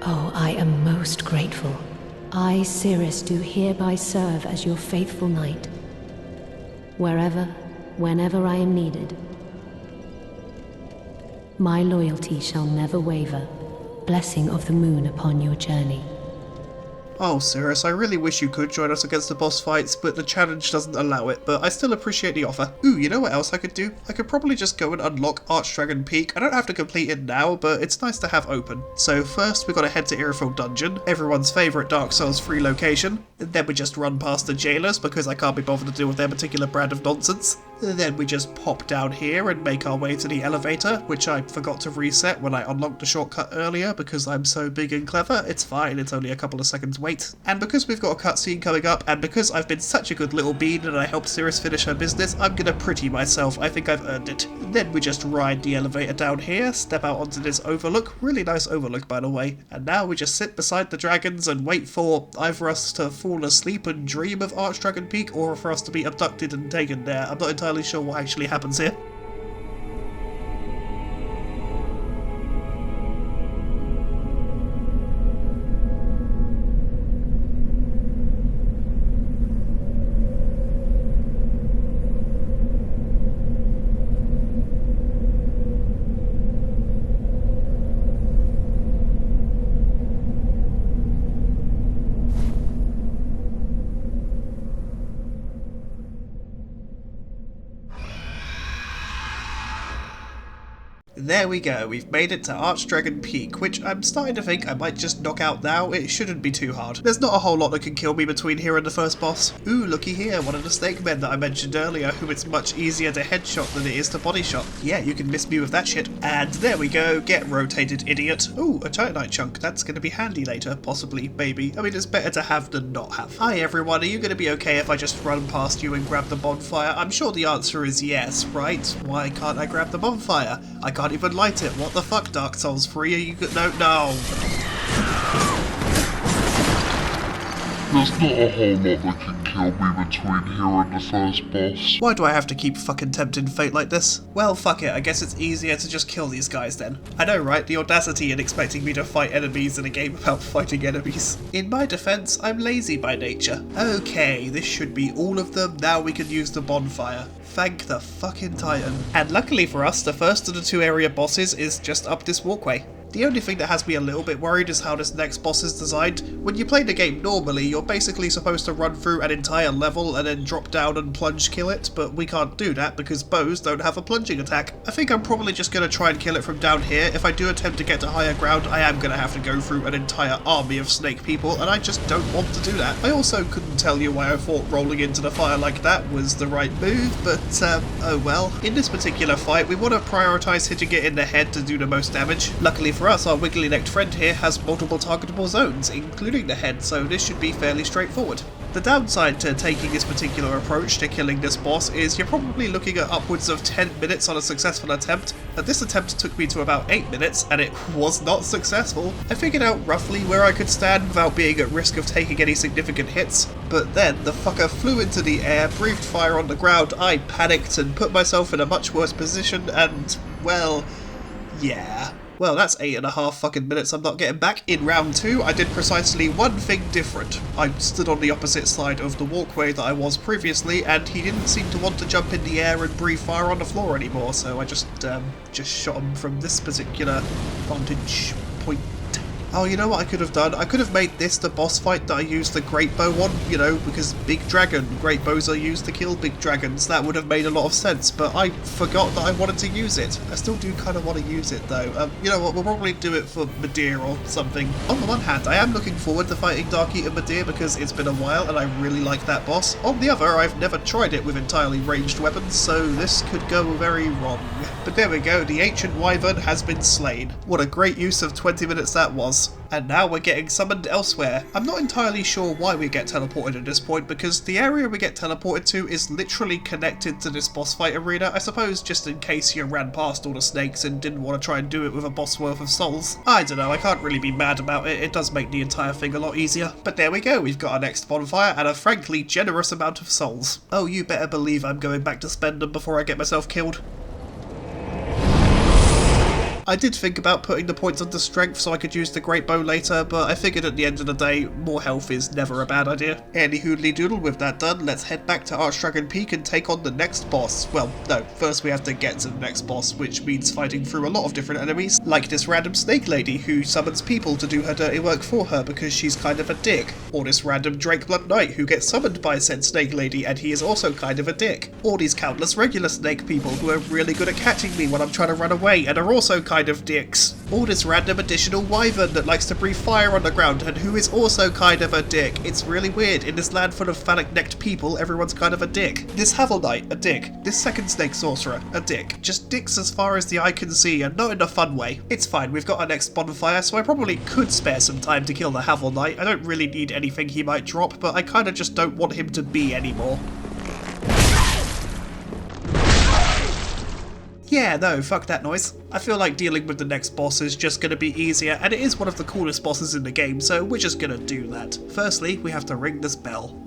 Oh, I am most grateful. I, Cirrus, do hereby serve as your faithful knight. Wherever, whenever I am needed. My loyalty shall never waver. Blessing of the moon upon your journey. Oh, Cirrus, I really wish you could join us against the boss fights, but the challenge doesn't allow it, but I still appreciate the offer. Ooh, you know what else I could do? I could probably just go and unlock Archdragon Peak. I don't have to complete it now, but it's nice to have open. So first, we gotta head to Irophil Dungeon, everyone's favourite Dark Souls free location. Then we just run past the jailers, because I can't be bothered to deal with their particular brand of nonsense. Then we just pop down here and make our way to the elevator, which I forgot to reset when I unlocked the shortcut earlier because I'm so big and clever. It's fine, it's only a couple of seconds wait. And because we've got a cutscene coming up, and because I've been such a good little bean and I helped Cirrus finish her business, I'm gonna pretty myself. I think I've earned it. Then we just ride the elevator down here, step out onto this overlook, really nice overlook by the way, and now we just sit beside the dragons and wait for either us to fall asleep and dream of Archdragon Peak, or for us to be abducted and taken there. I'm not entirely sure what actually happens here. There we go, we've made it to Archdragon Peak, which I'm starting to think I might just knock out now. It shouldn't be too hard. There's not a whole lot that can kill me between here and the first boss. Ooh, looky here, one of the snake men that I mentioned earlier, who it's much easier to headshot than it is to body shot. Yeah, you can miss me with that shit. And there we go, get rotated, idiot. Ooh, a titanite chunk, that's gonna be handy later, possibly, maybe. I mean, it's better to have than not have. Hi everyone, are you gonna be okay if I just run past you and grab the bonfire? I'm sure the answer is yes, right? Why can't I grab the bonfire? I can't even light it. What the fuck, Dark Souls 3? Are you good? No. There's not a whole lot that can kill me between here and the first boss. Why do I have to keep fucking tempting fate like this? Well, fuck it. I guess it's easier to just kill these guys then. I know, right? The audacity in expecting me to fight enemies in a game about fighting enemies. In my defense, I'm lazy by nature. Okay, this should be all of them. Now we can use the bonfire. Thank the fucking Titan. And luckily for us, the first of the two area bosses is just up this walkway. The only thing that has me a little bit worried is how this next boss is designed. When you play the game normally, you're basically supposed to run through an entire level and then drop down and plunge kill it, but we can't do that because bows don't have a plunging attack. I think I'm probably just going to try and kill it from down here. If I do attempt to get to higher ground, I am going to have to go through an entire army of snake people, and I just don't want to do that. I also couldn't tell you why I thought rolling into the fire like that was the right move, but oh well. In this particular fight, we want to prioritise hitting it in the head to do the most damage. Luckily for us, our wiggly-necked friend here has multiple targetable zones, including the head, so this should be fairly straightforward. The downside to taking this particular approach to killing this boss is you're probably looking at upwards of 10 minutes on a successful attempt. This attempt took me to about 8 minutes, and it was not successful. I figured out roughly where I could stand without being at risk of taking any significant hits, but then the fucker flew into the air, breathed fire on the ground, I panicked and put myself in a much worse position, and, well, yeah. Well, that's 8.5 fucking minutes I'm not getting back. In round 2, I did precisely one thing different. I stood on the opposite side of the walkway that I was previously, and he didn't seem to want to jump in the air and breathe fire on the floor anymore, so I just shot him from this particular vantage point. Oh, you know what I could have done? I could have made this the boss fight that I used the great bow on, you know, because big dragon, great bows are used to kill big dragons. That would have made a lot of sense, but I forgot that I wanted to use it. I still do kind of want to use it though. You know what, we'll probably do it for Midir or something. On the one hand, I am looking forward to fighting Dark Eater Midir because it's been a while and I really like that boss. On the other, I've never tried it with entirely ranged weapons, so this could go very wrong. But there we go, the ancient wyvern has been slain. What a great use of 20 minutes that was. boss. And now we're getting summoned elsewhere. I'm not entirely sure why we get teleported at this point, because the area we get teleported to is literally connected to this boss fight arena. I suppose just in case you ran past all the snakes and didn't want to try and do it with a boss worth of souls. I don't know, I can't really be mad about it. It does make the entire thing a lot easier. But there we go, we've got our next bonfire and a frankly generous amount of souls. Oh, you better believe I'm going back to spend them before I get myself killed. I did think about putting the points onto strength so I could use the great bow later, but I figured at the end of the day, more health is never a bad idea. Any hoodly doodle, with that done, let's head back to Archdragon Peak and take on the next boss. Well, no, first we have to get to the next boss, which means fighting through a lot of different enemies, like this random snake lady who summons people to do her dirty work for her because she's kind of a dick. Or this random Drakeblood Knight who gets summoned by said snake lady and he is also kind of a dick. Or these countless regular snake people who are really good at catching me when I'm trying to run away and are also kind of dicks. Or this random additional wyvern that likes to breathe fire on the ground and who is also kind of a dick. It's really weird. In this land full of phallic-necked people, everyone's kind of a dick. This Havel Knight, a dick. This second snake sorcerer, a dick. Just dicks as far as the eye can see, and not in a fun way. It's fine, we've got our next bonfire, so I probably could spare some time to kill the Havel Knight. I don't really need anything he might drop, but I kinda just don't want him to be anymore. Yeah, no, fuck that noise. I feel like dealing with the next boss is just gonna be easier, and it is one of the coolest bosses in the game, so we're just gonna do that. Firstly, we have to ring this bell.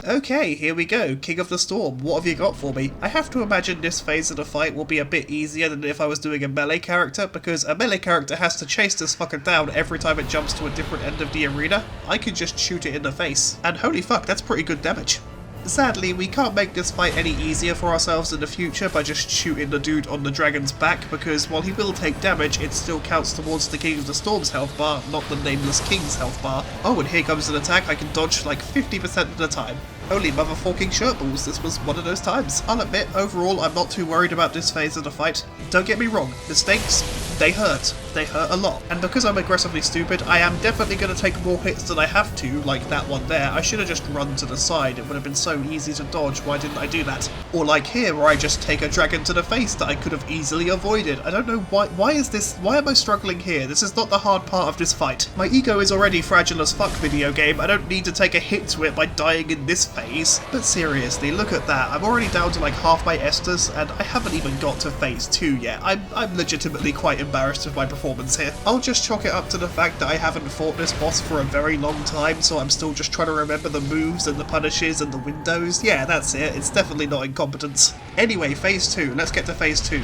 Okay, here we go. King of the Storm, what have you got for me? I have to imagine this phase of the fight will be a bit easier than if I was doing a melee character, because a melee character has to chase this fucker down every time it jumps to a different end of the arena. I could just shoot it in the face. And holy fuck, that's pretty good damage. Sadly, we can't make this fight any easier for ourselves in the future by just shooting the dude on the dragon's back, because while he will take damage, it still counts towards the King of the Storm's health bar, not the Nameless King's health bar. Oh, and here comes an attack I can dodge like 50% of the time. Holy motherfucking shirtballs, this was one of those times. I'll admit, overall, I'm not too worried about this phase of the fight. Don't get me wrong, the stakes, they hurt. They hurt a lot. And because I'm aggressively stupid, I am definitely going to take more hits than I have to, like that one there. I should have just run to the side, it would have been so easy to dodge, why didn't I do that? Or like here, where I just take a dragon to the face that I could have easily avoided. I don't know why am I struggling here? This is not the hard part of this fight. My ego is already fragile as fuck, video game. I don't need to take a hit to it by dying in this phase. But seriously, look at that. I'm already down to like half my Esters, and I haven't even got to phase 2 yet. I'm legitimately quite embarrassed with my performance here. I'll just chalk it up to the fact that I haven't fought this boss for a very long time, so I'm still just trying to remember the moves and the punishes and the windows. Yeah, that's it. It's definitely not incompetence. Anyway, phase 2. Let's get to phase 2.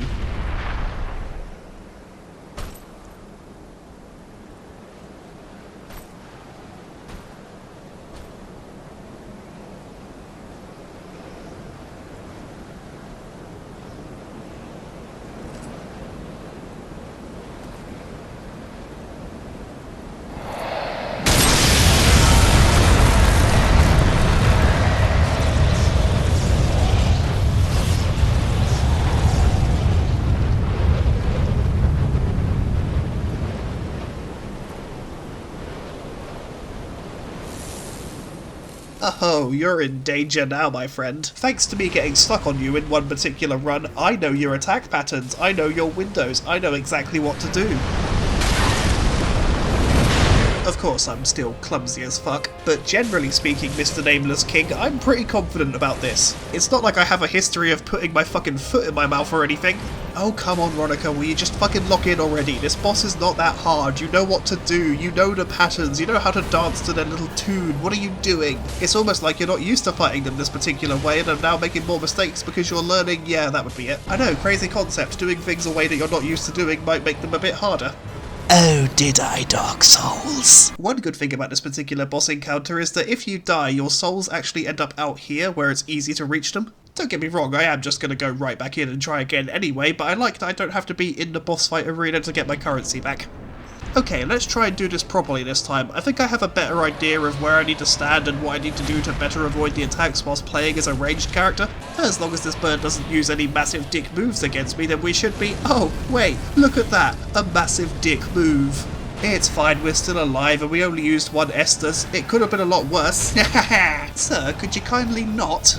Oh, you're in danger now, my friend. Thanks to me getting stuck on you in one particular run, I know your attack patterns, I know your windows, I know exactly what to do. Of course, I'm still clumsy as fuck, but generally speaking, Mr. Nameless King, I'm pretty confident about this. It's not like I have a history of putting my fucking foot in my mouth or anything. Oh, come on, Ronica, will you just fucking lock in already? This boss is not that hard. You know what to do. You know the patterns. You know how to dance to their little tune. What are you doing? It's almost like you're not used to fighting them this particular way and are now making more mistakes because you're learning. Yeah, that would be it. I know, crazy concept. Doing things a way that you're not used to doing might make them a bit harder. Oh, did I, Dark Souls? One good thing about this particular boss encounter is that if you die, your souls actually end up out here where it's easy to reach them. Don't get me wrong, I am just going to go right back in and try again anyway, but I like that I don't have to be in the boss fight arena to get my currency back. Okay, let's try and do this properly this time. I think I have a better idea of where I need to stand and what I need to do to better avoid the attacks whilst playing as a ranged character. As long as this bird doesn't use any massive dick moves against me, then we should be— oh, wait, look at that, a massive dick move. It's fine, we're still alive and we only used one Estus. It could have been a lot worse. Sir, could you kindly not?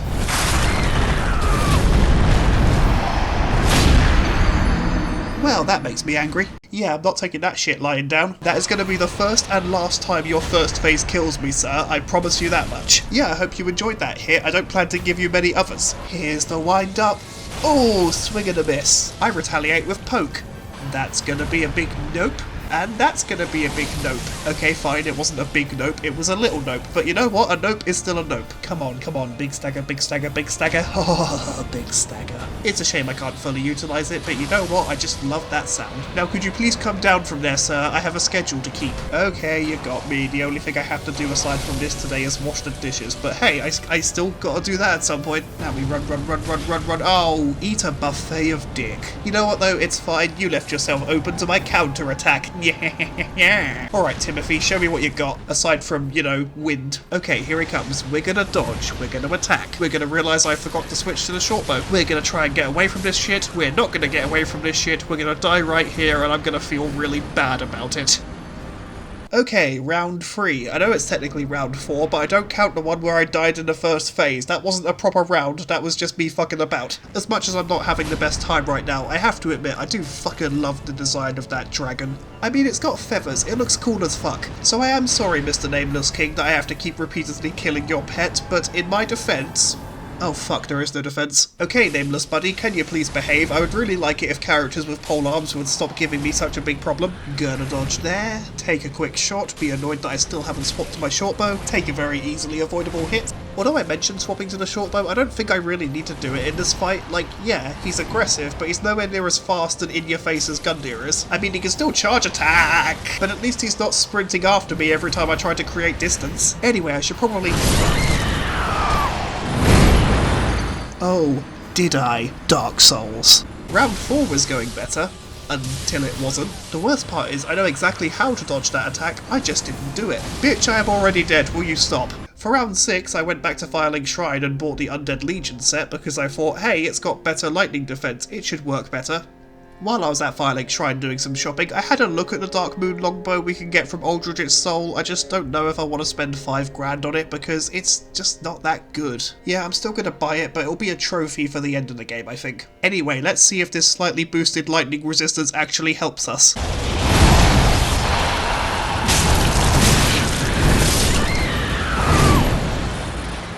Well, that makes me angry. Yeah, I'm not taking that shit lying down. That is going to be the first and last time your first phase kills me, sir. I promise you that much. Yeah, I hope you enjoyed that hit. I don't plan to give you many others. Here's the wind up. Oh, swing and a miss. I retaliate with poke. That's going to be a big nope. And that's gonna be a big nope. Okay, fine, it wasn't a big nope, it was a little nope. But you know what? A nope is still a nope. Come on, big stagger, big stagger, big stagger. Oh, big stagger. It's a shame I can't fully utilise it, but you know what? I just love that sound. Now, could you please come down from there, sir? I have a schedule to keep. Okay, you got me. The only thing I have to do aside from this today is wash the dishes. But hey, I still gotta do that at some point. Now we run. Oh, eat a buffet of dick. You know what, though? It's fine. You left yourself open to my counter-attack. Yeah. Alright, Timothy, show me what you got, aside from, you know, wind. Okay, here he comes. We're gonna dodge. We're gonna attack. We're gonna realise I forgot to switch to the short bow. We're gonna try and get away from this shit. We're not gonna get away from this shit. We're gonna die right here, and I'm gonna feel really bad about it. Okay, round 3. I know it's technically round 4, but I don't count the one where I died in the first phase. That wasn't a proper round, that was just me fucking about. As much as I'm not having the best time right now, I have to admit I do fucking love the design of that dragon. I mean, it's got feathers, it looks cool as fuck. So I am sorry, Mr. Nameless King, that I have to keep repeatedly killing your pet, but in my defense— oh fuck, there is no defense. Okay, Nameless Buddy, can you please behave? I would really like it if characters with pole arms would stop giving me such a big problem. Gonna dodge there, take a quick shot, be annoyed that I still haven't swapped to my short bow, take a very easily avoidable hit. Although I mentioned swapping to the short bow, I don't think I really need to do it in this fight. Like, yeah, he's aggressive, but he's nowhere near as fast and in-your-face as Gundyr is. I mean, he can still charge attack, but at least he's not sprinting after me every time I try to create distance. Anyway, I should probably— oh, did I, Dark Souls? Round 4 was going better. Until it wasn't. The worst part is I know exactly how to dodge that attack, I just didn't do it. Bitch, I am already dead, will you stop? For round 6, I went back to Filing Shrine and bought the Undead Legion set because I thought, hey, it's got better lightning defense, it should work better. While I was at Firelink Shrine doing some shopping, I had a look at the Dark Moon longbow we can get from Aldrich's Soul. I just don't know if I want to spend 5 grand on it because it's just not that good. Yeah, I'm still going to buy it, but it'll be a trophy for the end of the game, I think. Anyway, let's see if this slightly boosted lightning resistance actually helps us.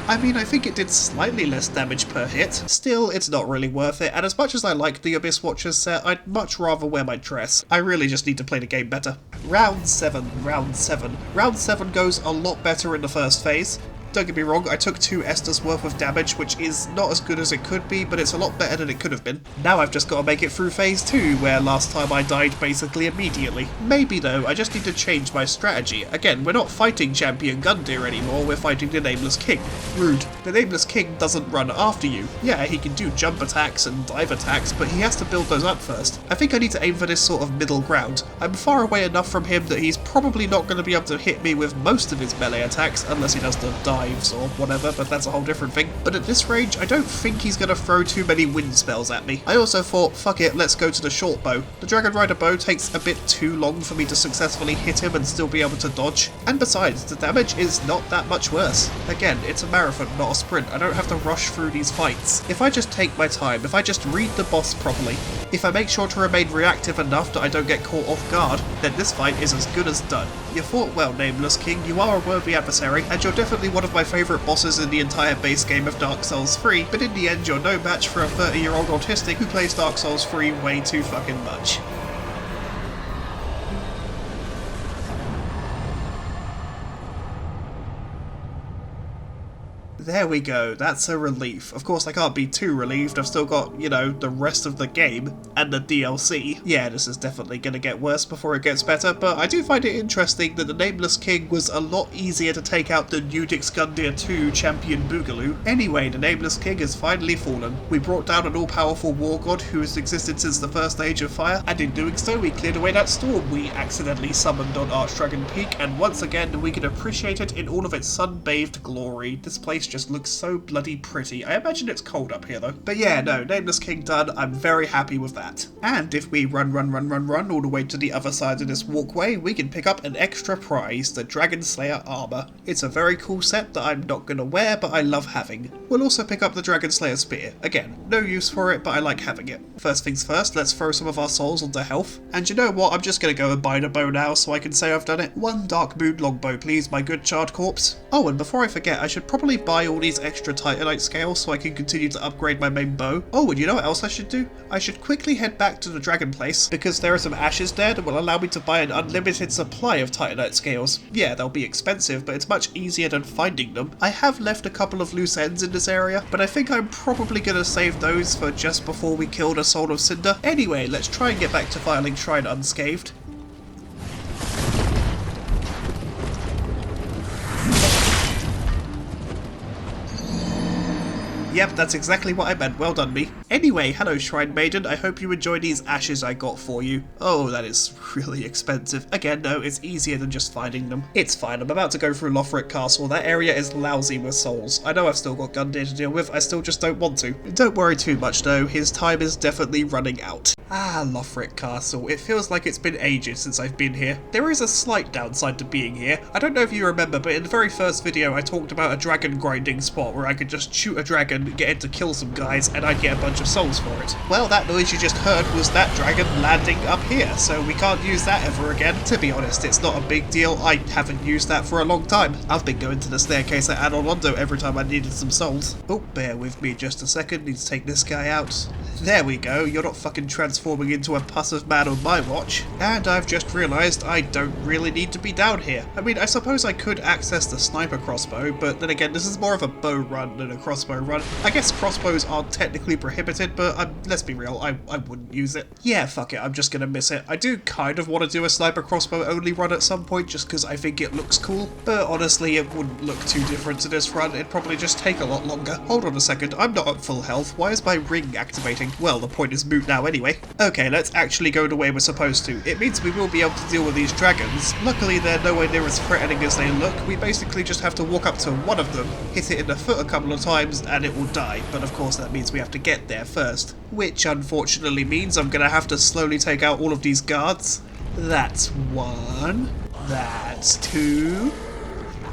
I mean, I think it did slightly less damage per hit. Still, it's not really worth it, and as much as I like the Abyss Watchers set, I'd much rather wear my dress. I really just need to play the game better. Round 7. Round 7 goes a lot better in the first phase. Don't get me wrong, I took 2 Estus worth of damage, which is not as good as it could be, but it's a lot better than it could have been. Now I've just got to make it through phase 2, where last time I died basically immediately. Maybe though, I just need to change my strategy. Again, we're not fighting Champion Gundyr anymore, we're fighting the Nameless King. Rude. The Nameless King doesn't run after you. Yeah, he can do jump attacks and dive attacks, but he has to build those up first. I think I need to aim for this sort of middle ground. I'm far away enough from him that he's probably not going to be able to hit me with most of his melee attacks, unless he does the dive knives or whatever, but that's a whole different thing. But at this range, I don't think he's going to throw too many wind spells at me. I also thought, fuck it, let's go to the short bow. The Dragon Rider bow takes a bit too long for me to successfully hit him and still be able to dodge. And besides, the damage is not that much worse. Again, it's a marathon, not a sprint. I don't have to rush through these fights. If I just take my time, if I just read the boss properly, if I make sure to remain reactive enough that I don't get caught off guard, then this fight is as good as done. You fought well, Nameless King, you are a worthy adversary, and you're definitely one of my favourite bosses in the entire base game of Dark Souls 3, but in the end you're no match for a 30-year-old autistic who plays Dark Souls 3 way too fucking much. There we go, that's a relief. Of course I can't be too relieved, I've still got, you know, the rest of the game and the DLC. Yeah, this is definitely gonna get worse before it gets better, but I do find it interesting that the Nameless King was a lot easier to take out than Udix Gundyr 2 Champion Boogaloo. Anyway, the Nameless King has finally fallen. We brought down an all-powerful war god who has existed since the first Age of Fire, and in doing so we cleared away that storm we accidentally summoned on Archdragon Peak, and once again we can appreciate it in all of its sun-bathed glory. This place just looks so bloody pretty. I imagine it's cold up here though. But yeah, no, Nameless King done. I'm very happy with that. And if we run all the way to the other side of this walkway, we can pick up an extra prize, the Dragon Slayer armor. It's a very cool set that I'm not gonna wear, but I love having. We'll also pick up the Dragon Slayer spear. Again, no use for it, but I like having it. First things first, let's throw some of our souls onto health. And you know what, I'm just gonna go and buy the bow now so I can say I've done it. One Dark Moon longbow please, my good charred corpse. Oh, and before I forget, I should probably buy all these extra Titanite scales so I can continue to upgrade my main bow. Oh, and you know what else I should do? I should quickly head back to the Dragon Place, because there are some ashes there that will allow me to buy an unlimited supply of Titanite scales. Yeah, they'll be expensive, but it's much easier than finding them. I have left a couple of loose ends in this area, but I think I'm probably gonna save those for just before we kill the Soul of Cinder. Anyway, let's try and get back to Firelink Shrine unscathed. Yep, that's exactly what I meant. Well done, me. Anyway, hello Shrine Maiden. I hope you enjoy these ashes I got for you. Oh, that is really expensive. Again, no, it's easier than just finding them. It's fine, I'm about to go through Lothric Castle. That area is lousy with souls. I know I've still got Gundyr to deal with, I still just don't want to. Don't worry too much though, his time is definitely running out. Ah, Lothric Castle. It feels like it's been ages since I've been here. There is a slight downside to being here. I don't know if you remember, but in the very first video I talked about a dragon grinding spot where I could just shoot a dragon, get it to kill some guys, and I'd get a bunch of souls for it. Well, that noise you just heard was that dragon landing up here, so we can't use that ever again. To be honest, it's not a big deal. I haven't used that for a long time. I've been going to the staircase at Anolondo every time I needed some souls. Oh, bear with me just a second. Need to take this guy out. There we go. You're not fucking transforming into a pus of man on my watch. And I've just realised I don't really need to be down here. I mean, I suppose I could access the sniper crossbow, but then again, this is more of a bow run than a crossbow run. I guess crossbows aren't technically prohibited, but let's be real, I wouldn't use it. Yeah, fuck it, I'm just gonna miss it. I do kind of want to do a sniper crossbow only run at some point, just because I think it looks cool, but honestly, it wouldn't look too different to this run. It'd probably just take a lot longer. Hold on a second, I'm not at full health. Why is my ring activating? Well, the point is moot now anyway. Okay, let's actually go the way we're supposed to. It means we will be able to deal with these dragons. Luckily, they're nowhere near as threatening as they look. We basically just have to walk up to one of them, hit it in the foot a couple of times, and it will die. But of course, that means we have to get there first. Which unfortunately means I'm gonna have to slowly take out all of these guards. That's one. That's two.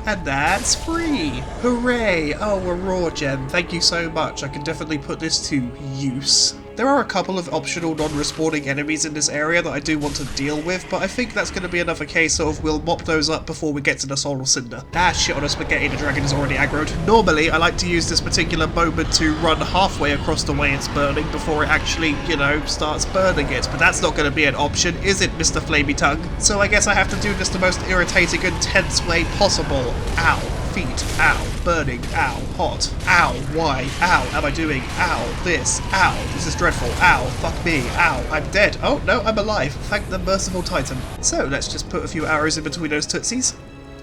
And that's free! Hooray! Oh, a raw gem. Thank you so much. I can definitely put this to use. There are a couple of optional non-respawning enemies in this area that I do want to deal with, but I think that's going to be another case of we'll mop those up before we get to the Soul of Cinder. Ah, shit on a spaghetti, the dragon is already aggroed. Normally, I like to use this particular moment to run halfway across the way it's burning before it actually, you know, starts burning it, but that's not going to be an option, is it, Mr. Flamey Tongue? So I guess I have to do this the most irritating and tense way possible. Ow. Feet, ow, burning, ow, hot, ow, why, ow, am I doing, ow, this, ow, this is dreadful, ow, fuck me, ow, I'm dead, oh no, I'm alive, thank the merciful Titan. So let's just put a few arrows in between those tootsies.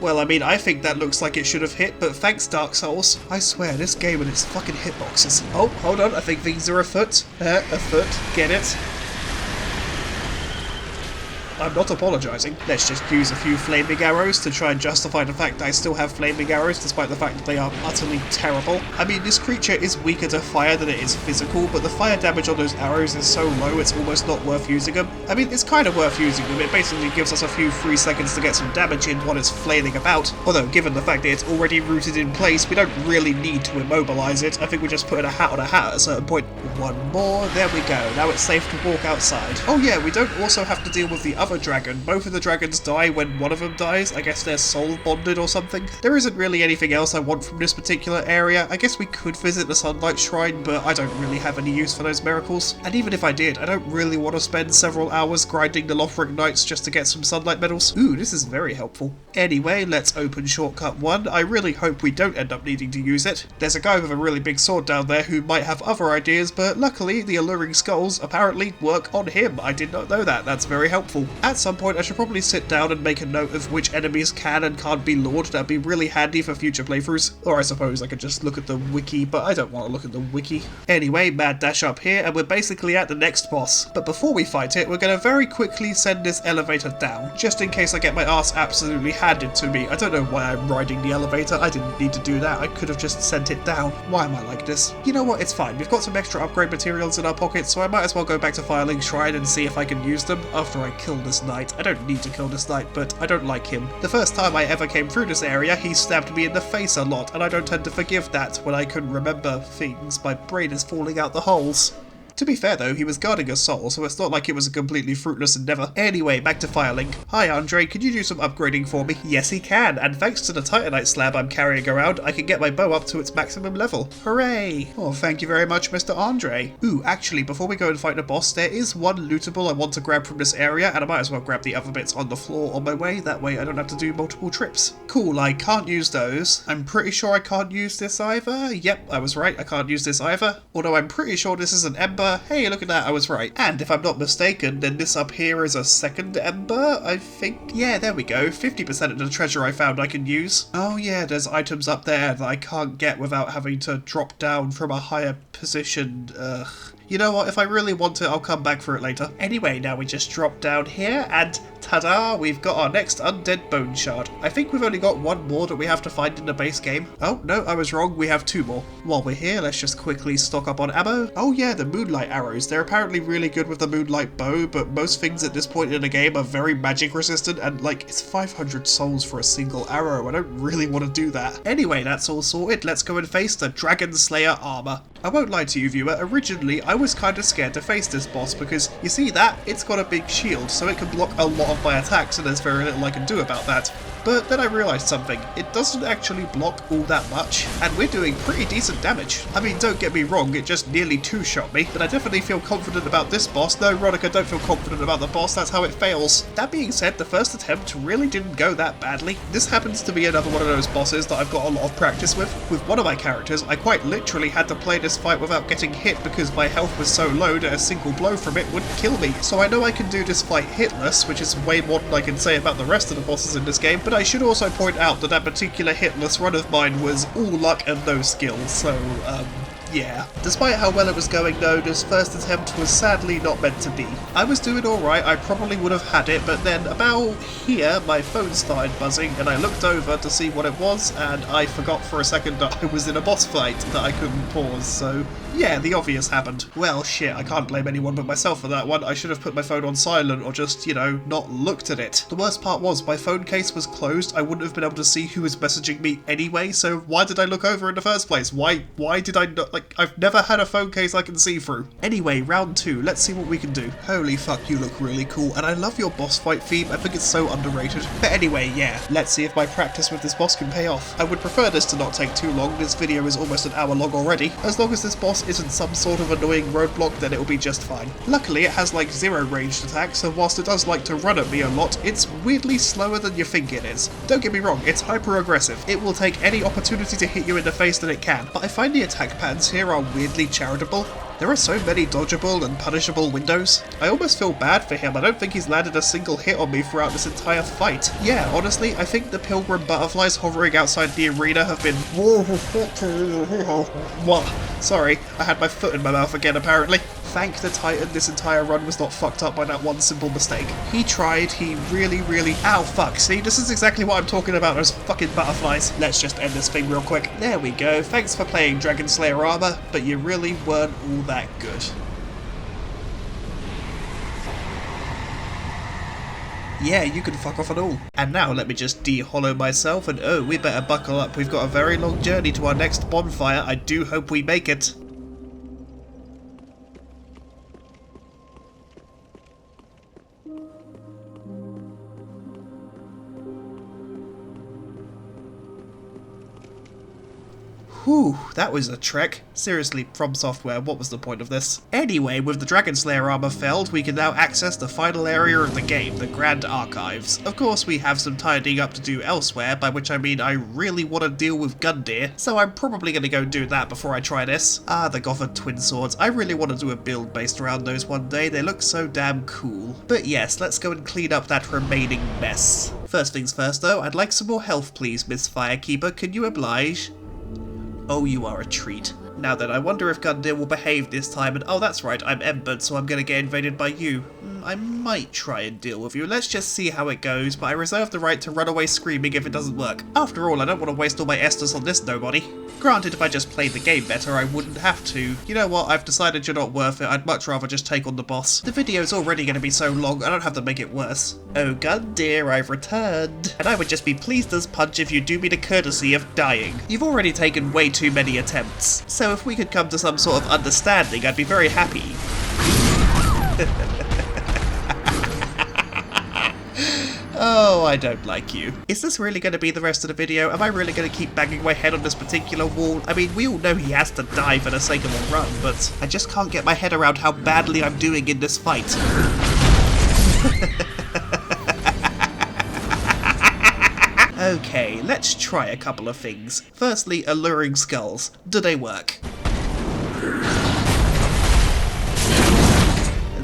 Well, I mean, I think that looks like it should have hit, but thanks Dark Souls. I swear, this game and its fucking hitboxes. Oh, hold on, I think things are afoot, get it. I'm not apologising. Let's just use a few flaming arrows to try and justify the fact that I still have flaming arrows despite the fact that they are utterly terrible. I mean, this creature is weaker to fire than it is physical, but the fire damage on those arrows is so low it's almost not worth using them. I mean, it's kind of worth using them. It basically gives us a few free seconds to get some damage in while it's flailing about. Although, given the fact that it's already rooted in place, we don't really need to immobilise it. I think we're just putting a hat on a hat at a certain point. One more, there we go. Now it's safe to walk outside. Oh yeah, we don't also have to deal with the other dragon. Both of the dragons die when one of them dies. I guess they're soul bonded or something. There isn't really anything else I want from this particular area. I guess we could visit the Sunlight Shrine, but I don't really have any use for those miracles. And even if I did, I don't really want to spend several hours grinding the Lothric Knights just to get some sunlight medals. Ooh, this is very helpful. Anyway, let's open shortcut 1. I really hope we don't end up needing to use it. There's a guy with a really big sword down there who might have other ideas, but luckily the alluring skulls apparently work on him. I did not know that. That's very helpful. At some point I should probably sit down and make a note of which enemies can and can't be lured. That'd be really handy for future playthroughs. Or I suppose I could just look at the wiki, but I don't want to look at the wiki. Anyway, mad dash up here and we're basically at the next boss. But before we fight it, we're going to very quickly send this elevator down, just in case I get my ass absolutely handed to me. I don't know why I'm riding the elevator. I didn't need to do that. I could have just sent it down. Why am I like this? You know what? It's fine. We've got some extra upgrade materials in our pockets, so I might as well go back to Firelink Shrine and see if I can use them after I kill this knight. I don't need to kill this knight, but I don't like him. The first time I ever came through this area, he stabbed me in the face a lot, and I don't tend to forgive that when I can remember things. My brain is falling out the holes. To be fair though, he was guarding a soul, so it's not like it was a completely fruitless endeavour. Anyway, back to Firelink. Hi Andre, could you do some upgrading for me? Yes he can, and thanks to the Titanite slab I'm carrying around, I can get my bow up to its maximum level. Hooray! Oh, thank you very much, Mr. Andre. Ooh, actually, before we go and fight the boss, there is one lootable I want to grab from this area, and I might as well grab the other bits on the floor on my way, that way I don't have to do multiple trips. Cool, I can't use those. I'm pretty sure I can't use this either. Yep, I was right, I can't use this either. Although I'm pretty sure this is an ember. Hey, look at that, I was right. And if I'm not mistaken, then this up here is a second ember, I think? Yeah, there we go. 50% of the treasure I found I can use. Oh yeah, there's items up there that I can't get without having to drop down from a higher position. Ugh. You know what, if I really want it, I'll come back for it later. Anyway, now we just drop down here, and ta-da, we've got our next undead bone shard. I think we've only got one more that we have to find in the base game. Oh, no, I was wrong, we have 2 more. While we're here, let's just quickly stock up on ammo. Oh yeah, the moonlight arrows. They're apparently really good with the moonlight bow, but most things at this point in the game are very magic resistant, and like, it's 500 souls for a single arrow. I don't really want to do that. Anyway, that's all sorted. Let's go and face the Dragon Slayer armor. I won't lie to you, viewer, originally I was kind of scared to face this boss because, you see that? It's got a big shield, so it can block a lot of my attacks and there's very little I can do about that. But then I realised something, it doesn't actually block all that much, and we're doing pretty decent damage. I mean, don't get me wrong, it just nearly two-shot me, but I definitely feel confident about this boss. No, Ronica, don't feel confident about the boss, that's how it fails. That being said, the first attempt really didn't go that badly. This happens to be another one of those bosses that I've got a lot of practice with. With one of my characters, I quite literally had to play this fight without getting hit because my health was so low that a single blow from it would kill me. So I know I can do this fight hitless, which is way more than I can say about the rest of the bosses in this game, but I should also point out that that particular hitless run of mine was all luck and no skill, so, yeah. Despite how well it was going though, this first attempt was sadly not meant to be. I was doing alright, I probably would have had it, but then about here my phone started buzzing and I looked over to see what it was and I forgot for a second that I was in a boss fight that I couldn't pause, so yeah, the obvious happened. Well, shit, I can't blame anyone but myself for that one. I should have put my phone on silent or just, you know, not looked at it. The worst part was my phone case was closed. I wouldn't have been able to see who was messaging me anyway, so why did I look over in the first place? Why did I not, like, I've never had a phone case I can see through. Anyway, round 2, let's see what we can do. Holy fuck, you look really cool, and I love your boss fight theme. I think it's so underrated. But anyway, yeah, let's see if my practice with this boss can pay off. I would prefer this to not take too long. This video is almost an hour long already. As long as this boss isn't some sort of annoying roadblock, then it'll be just fine. Luckily, it has like 0 ranged attacks, so whilst it does like to run at me a lot, it's weirdly slower than you think it is. Don't get me wrong, it's hyper aggressive. It will take any opportunity to hit you in the face that it can, but I find the attack patterns here are weirdly charitable. There are so many dodgeable and punishable windows. I almost feel bad for him. I don't think he's landed a single hit on me throughout this entire fight. Yeah, honestly, I think the pilgrim butterflies hovering outside the arena have been... Sorry, I had my foot in my mouth again apparently. Thank the Titan this entire run was not fucked up by that one simple mistake. He tried, he really... Ow, fuck, see, this is exactly what I'm talking about, those fucking butterflies. Let's just end this thing real quick. There we go, thanks for playing Dragon Slayer Armor, but you really weren't all that good. Yeah, you can fuck off at all. And now let me just de-hollow myself, and oh, we better buckle up. We've got a very long journey to our next bonfire. I do hope we make it. Whew, that was a trek. Seriously, From Software, what was the point of this? Anyway, with the Dragon Slayer armor felled, we can now access the final area of the game, the Grand Archives. Of course, we have some tidying up to do elsewhere, by which I mean I really want to deal with Gundyr, so I'm probably going to go do that before I try this. Ah, the Gotham Twin Swords. I really want to do a build based around those one day, they look so damn cool. But yes, let's go and clean up that remaining mess. First things first though, I'd like some more health please, Miss Firekeeper, can you oblige? Oh, you are a treat. Now then, I wonder if Gundyr will behave this time, and oh that's right, I'm Embered, so I'm gonna get invaded by you. I might try and deal with you, let's just see how it goes, but I reserve the right to run away screaming if it doesn't work. After all, I don't want to waste all my Estus on this nobody. Granted, if I just played the game better, I wouldn't have to. You know what, I've decided you're not worth it, I'd much rather just take on the boss. The video's already going to be so long, I don't have to make it worse. Oh Gundyr, I've returned. And I would just be pleased as punch if you do me the courtesy of dying. You've already taken way too many attempts, so if we could come to some sort of understanding, I'd be very happy. Oh, I don't like you. Is this really going to be the rest of the video? Am I really going to keep banging my head on this particular wall? I mean, we all know he has to die for the sake of a run, but I just can't get my head around how badly I'm doing in this fight. Okay, let's try a couple of things. Firstly, alluring skulls. Do they work?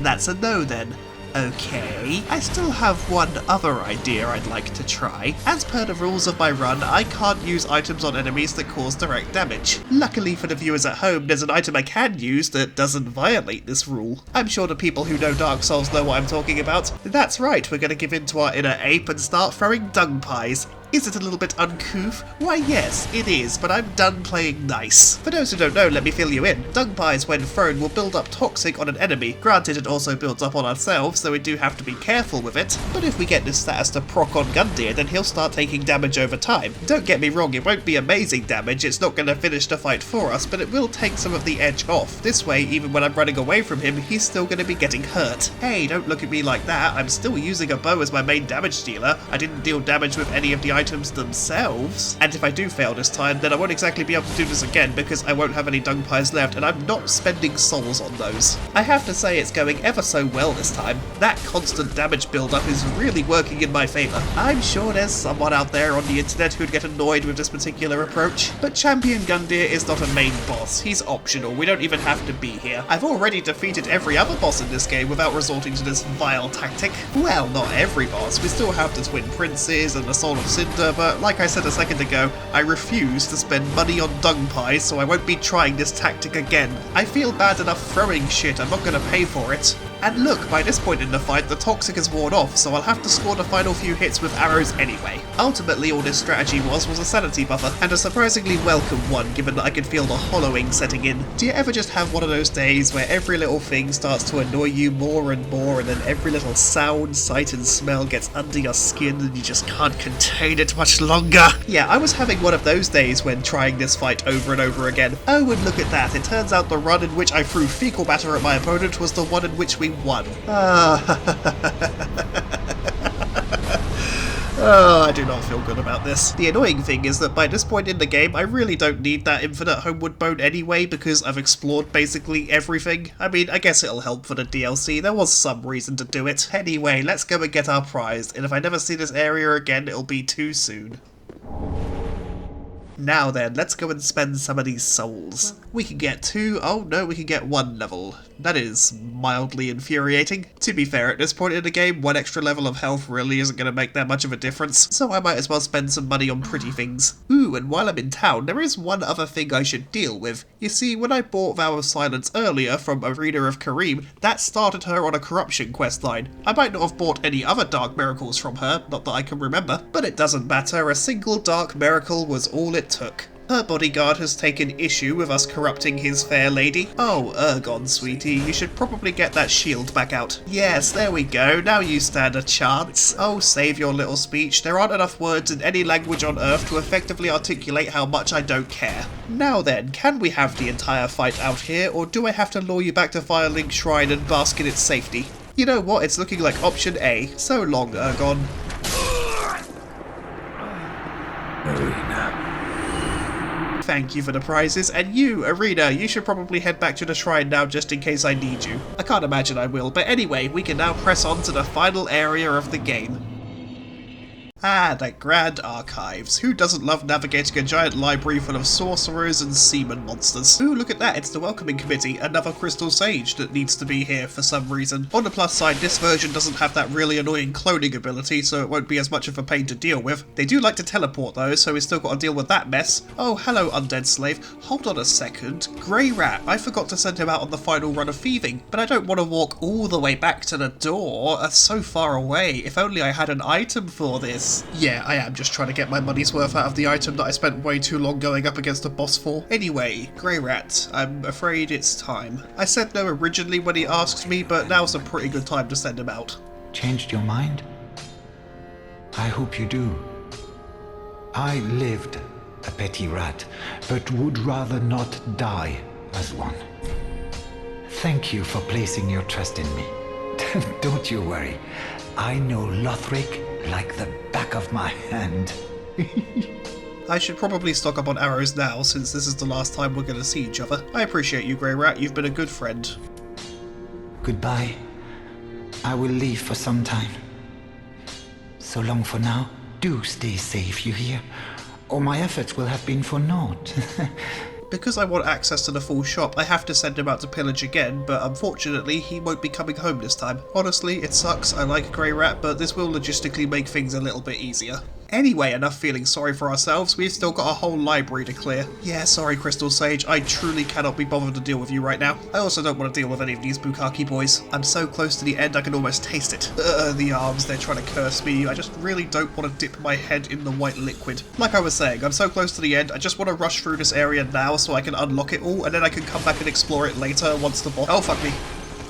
That's a no then. Okay, I still have one other idea I'd like to try. As per the rules of my run, I can't use items on enemies that cause direct damage. Luckily for the viewers at home, there's an item I can use that doesn't violate this rule. I'm sure the people who know Dark Souls know what I'm talking about. That's right, we're going to give in to our inner ape and start throwing dung pies. Is it a little bit uncouth? Why yes, it is, but I'm done playing nice. For those who don't know, let me fill you in. Dung pies when thrown will build up toxic on an enemy. Granted, it also builds up on ourselves, so we do have to be careful with it. But if we get this status to proc on Gundyr, then he'll start taking damage over time. Don't get me wrong, it won't be amazing damage, it's not going to finish the fight for us, but it will take some of the edge off. This way, even when I'm running away from him, he's still going to be getting hurt. Hey, don't look at me like that, I'm still using a bow as my main damage dealer. I didn't deal damage with any of the items themselves, and if I do fail this time, then I won't exactly be able to do this again because I won't have any dung pies left, and I'm not spending souls on those. I have to say it's going ever so well this time. That constant damage build-up is really working in my favour. I'm sure there's someone out there on the internet who'd get annoyed with this particular approach, but Champion Gundyr is not a main boss. He's optional, we don't even have to be here. I've already defeated every other boss in this game without resorting to this vile tactic. Well, not every boss. We still have the Twin Princes and the Soul of Cinder, but like I said a second ago, I refuse to spend money on dung pies, so I won't be trying this tactic again. I feel bad enough throwing shit, I'm not gonna pay for it. And look, by this point in the fight, the toxic has worn off, so I'll have to score the final few hits with arrows anyway. Ultimately, all this strategy was a sanity buffer, and a surprisingly welcome one, given that I could feel the hollowing setting in. Do you ever just have one of those days where every little thing starts to annoy you more and more, and then every little sound, sight and smell gets under your skin and you just can't contain it much longer? Yeah, I was having one of those days when trying this fight over and over again. Oh, and look at that, it turns out the run in which I threw fecal matter at my opponent was the one in which we won. Oh, I do not feel good about this. The annoying thing is that by this point in the game, I really don't need that infinite homeward bone anyway, because I've explored basically everything. I mean, I guess it'll help for the DLC, there was some reason to do it. Anyway, let's go and get our prize, and if I never see this area again, it'll be too soon. Now then, let's go and spend some of these souls. We can get 2, oh no, we can get 1 level. That is mildly infuriating. To be fair, at this point in the game, 1 extra level of health really isn't going to make that much of a difference, so I might as well spend some money on pretty things. Ooh, and while I'm in town, there is one other thing I should deal with. You see, when I bought Vow of Silence earlier from Arena of Kareem, that started her on a corruption questline. I might not have bought any other dark miracles from her, not that I can remember, but it doesn't matter, a single dark miracle was all it took. Her bodyguard has taken issue with us corrupting his fair lady. Oh, Ergon, sweetie, you should probably get that shield back out. Yes, there we go, now you stand a chance. Oh, save your little speech. There aren't enough words in any language on Earth to effectively articulate how much I don't care. Now then, can we have the entire fight out here, or do I have to lure you back to Firelink Shrine and bask in its safety? You know what, it's looking like option A. So long, Ergon. Thank you for the prizes, and you, Arena, you should probably head back to the shrine now just in case I need you. I can't imagine I will, but anyway, we can now press on to the final area of the game. Ah, the Grand Archives. Who doesn't love navigating a giant library full of sorcerers and seaman monsters? Ooh, look at that, it's the Welcoming Committee, another Crystal Sage that needs to be here for some reason. On the plus side, this version doesn't have that really annoying cloning ability, so it won't be as much of a pain to deal with. They do like to teleport though, so we've still got to deal with that mess. Oh, hello, Undead Slave. Hold on a second. Grey Rat, I forgot to send him out on the final run of thieving, but I don't want to walk all the way back to the door. That's so far away. If only I had an item for this. Yeah, I am just trying to get my money's worth out of the item that I spent way too long going up against a boss for. Anyway, Grey Rat, I'm afraid it's time. I said no originally when he asked me, but now's a pretty good time to send him out. Changed your mind? I hope you do. I lived a petty rat, but would rather not die as one. Thank you for placing your trust in me. Don't you worry. I know Lothric like the back of my hand. I should probably stock up on arrows now, since this is the last time we're going to see each other. I appreciate you, Grey Rat. You've been a good friend. Goodbye. I will leave for some time. So long for now. Do stay safe, you hear? Or my efforts will have been for naught. Because I want access to the full shop, I have to send him out to pillage again, but unfortunately he won't be coming home this time. Honestly, it sucks, I like Grey Rat, but this will logistically make things a little bit easier. Anyway, enough feeling sorry for ourselves, we've still got a whole library to clear. Yeah, sorry Crystal Sage, I truly cannot be bothered to deal with you right now. I also don't want to deal with any of these Bukkake boys. I'm so close to the end I can almost taste it. The arms, they're trying to curse me, I just really don't want to dip my head in the white liquid. Like I was saying, I'm so close to the end, I just want to rush through this area now so I can unlock it all, and then I can come back and explore it later once the boss— oh fuck me.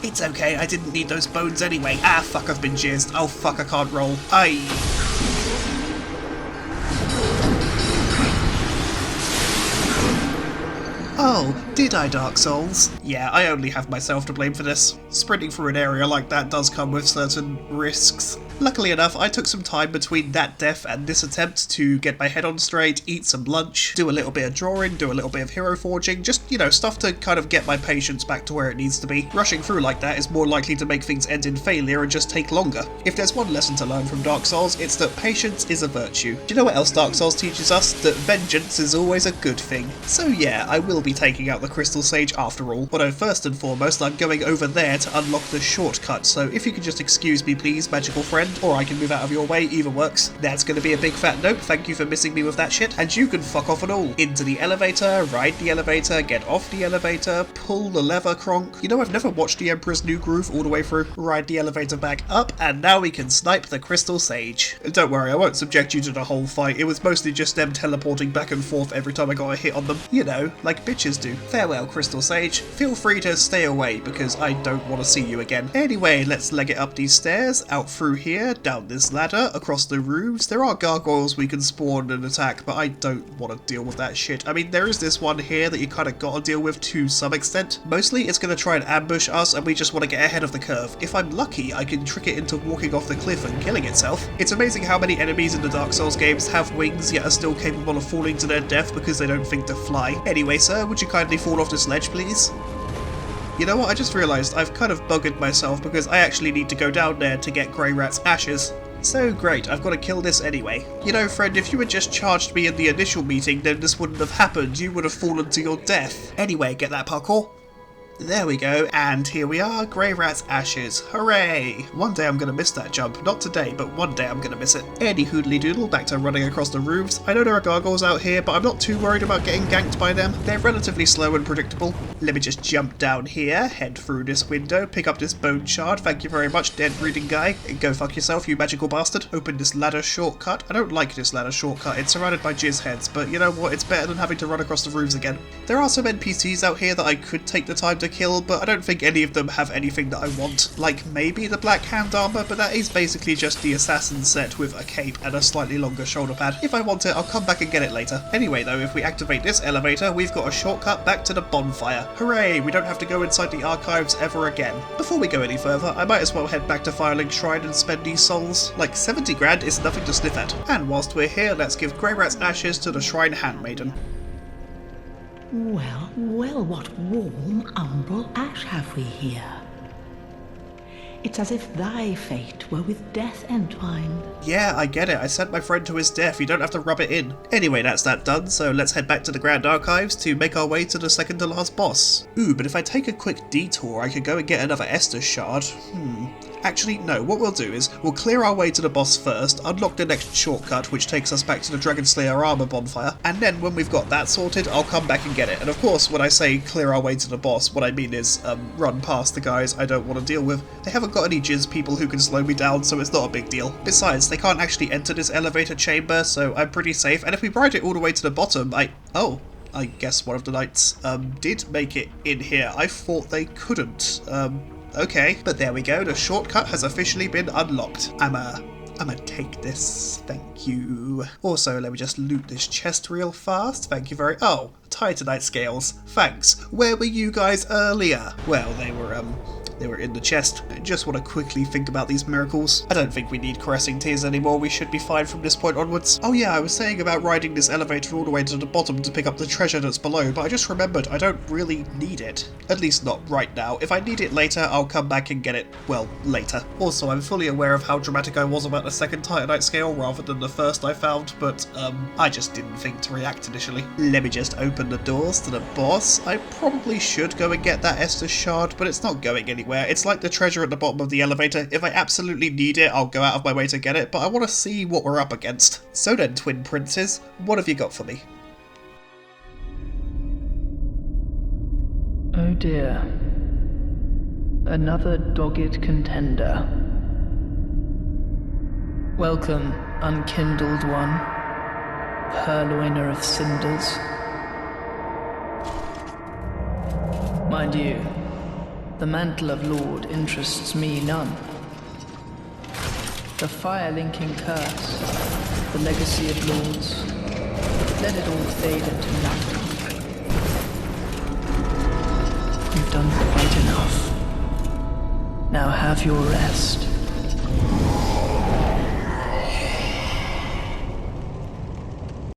It's okay, I didn't need those bones anyway. Ah fuck, I've been jizzed. Oh fuck, I can't roll. Aye. Oh, did I, Dark Souls? Yeah, I only have myself to blame for this. Sprinting through an area like that does come with certain risks. Luckily enough, I took some time between that death and this attempt to get my head on straight, eat some lunch, do a little bit of drawing, do a little bit of hero forging, just, you know, stuff to kind of get my patience back to where it needs to be. Rushing through like that is more likely to make things end in failure and just take longer. If there's one lesson to learn from Dark Souls, it's that patience is a virtue. Do you know what else Dark Souls teaches us? That vengeance is always a good thing. So yeah, I will be taking out the Crystal Sage after all, although first and foremost I'm going over there to unlock the shortcut, so if you could just excuse me please, magical friend, or I can move out of your way, either works. That's going to be a big fat nope, thank you for missing me with that shit, and you can fuck off and all. Into the elevator, ride the elevator, get off the elevator, pull the lever, Kronk. You know, I've never watched The Emperor's New Groove all the way through. Ride the elevator back up, and now we can snipe the Crystal Sage. Don't worry, I won't subject you to the whole fight, it was mostly just them teleporting back and forth every time I got a hit on them. You know, like bitches do. Farewell, Crystal Sage. Feel free to stay away, because I don't want to see you again. Anyway, let's leg it up these stairs, out through here, down this ladder, across the roofs. There are gargoyles we can spawn and attack, but I don't want to deal with that shit. I mean, there is this one here that you kind of got to deal with to some extent. Mostly, it's going to try and ambush us, and we just want to get ahead of the curve. If I'm lucky, I can trick it into walking off the cliff and killing itself. It's amazing how many enemies in the Dark Souls games have wings, yet are still capable of falling to their death because they don't think to fly. Anyway, sir, would you kindly fall off this ledge, please? You know what, I just realised I've kind of buggered myself because I actually need to go down there to get Grey Rat's ashes. So great, I've got to kill this anyway. You know, friend, if you had just charged me in the initial meeting, then this wouldn't have happened. You would have fallen to your death. Anyway, get that parkour? There we go, and here we are, Grey Rat's ashes. Hooray! One day I'm gonna miss that jump. Not today, but one day I'm gonna miss it. Any hoodly doodle, back to running across the roofs. I know there are gargoyles out here, but I'm not too worried about getting ganked by them. They're relatively slow and predictable. Let me just jump down here, head through this window, pick up this bone shard. Thank you very much, dead reading guy. Go fuck yourself, you magical bastard. Open this ladder shortcut. I don't like this ladder shortcut. It's surrounded by jizz heads, but you know what? It's better than having to run across the roofs again. There are some NPCs out here that I could take the time to kill, but I don't think any of them have anything that I want. Like maybe the black hand armor, but that is basically just the assassin set with a cape and a slightly longer shoulder pad. If I want it, I'll come back and get it later. Anyway though, if we activate this elevator, we've got a shortcut back to the bonfire. Hooray, we don't have to go inside the archives ever again. Before we go any further, I might as well head back to Firelink Shrine and spend these souls. Like 70 grand is nothing to sniff at. And whilst we're here, let's give Grey Rat's ashes to the Shrine Handmaiden. Well, well, what warm umbral ash have we here? It's as if thy fate were with death entwined. Yeah, I get it. I sent my friend to his death. You don't have to rub it in. Anyway, that's that done, so let's head back to the Grand Archives to make our way to the second to last boss. Ooh, but if I take a quick detour, I could go and get another Estus shard. Actually, no, what we'll do is, we'll clear our way to the boss first, unlock the next shortcut, which takes us back to the Dragon Slayer armor bonfire, and then when we've got that sorted, I'll come back and get it. And of course, when I say clear our way to the boss, what I mean is, run past the guys I don't want to deal with. They haven't got any jizz people who can slow me down, so it's not a big deal. Besides, they can't actually enter this elevator chamber, so I'm pretty safe, and if we ride it all the way to the bottom, I guess one of the knights, did make it in here. I thought they couldn't, okay, but there we go, the shortcut has officially been unlocked. I'ma take this, thank you. Also, let me just loot this chest real fast, thank you very— oh, Titanite scales, thanks. Where were you guys earlier? Well, they were in the chest. I just want to quickly think about these miracles. I don't think we need caressing tears anymore, we should be fine from this point onwards. Oh yeah, I was saying about riding this elevator all the way to the bottom to pick up the treasure that's below, but I just remembered I don't really need it. At least not right now. If I need it later, I'll come back and get it, well, later. Also, I'm fully aware of how dramatic I was about the second Titanite scale rather than the first I found, but I just didn't think to react initially. Let me just open the doors to the boss. I probably should go and get that Estus shard, but it's not going anywhere. It's like the treasure at the bottom of the elevator. If I absolutely need it, I'll go out of my way to get it, but I want to see what we're up against. So then, twin princes, what have you got for me? Oh dear. Another dogged contender. Welcome, unkindled one, purloiner of cinders. Mind you, the mantle of Lord interests me none. The fire-linking curse, the legacy of lords, let it all fade into nothing. You've done quite enough. Now have your rest.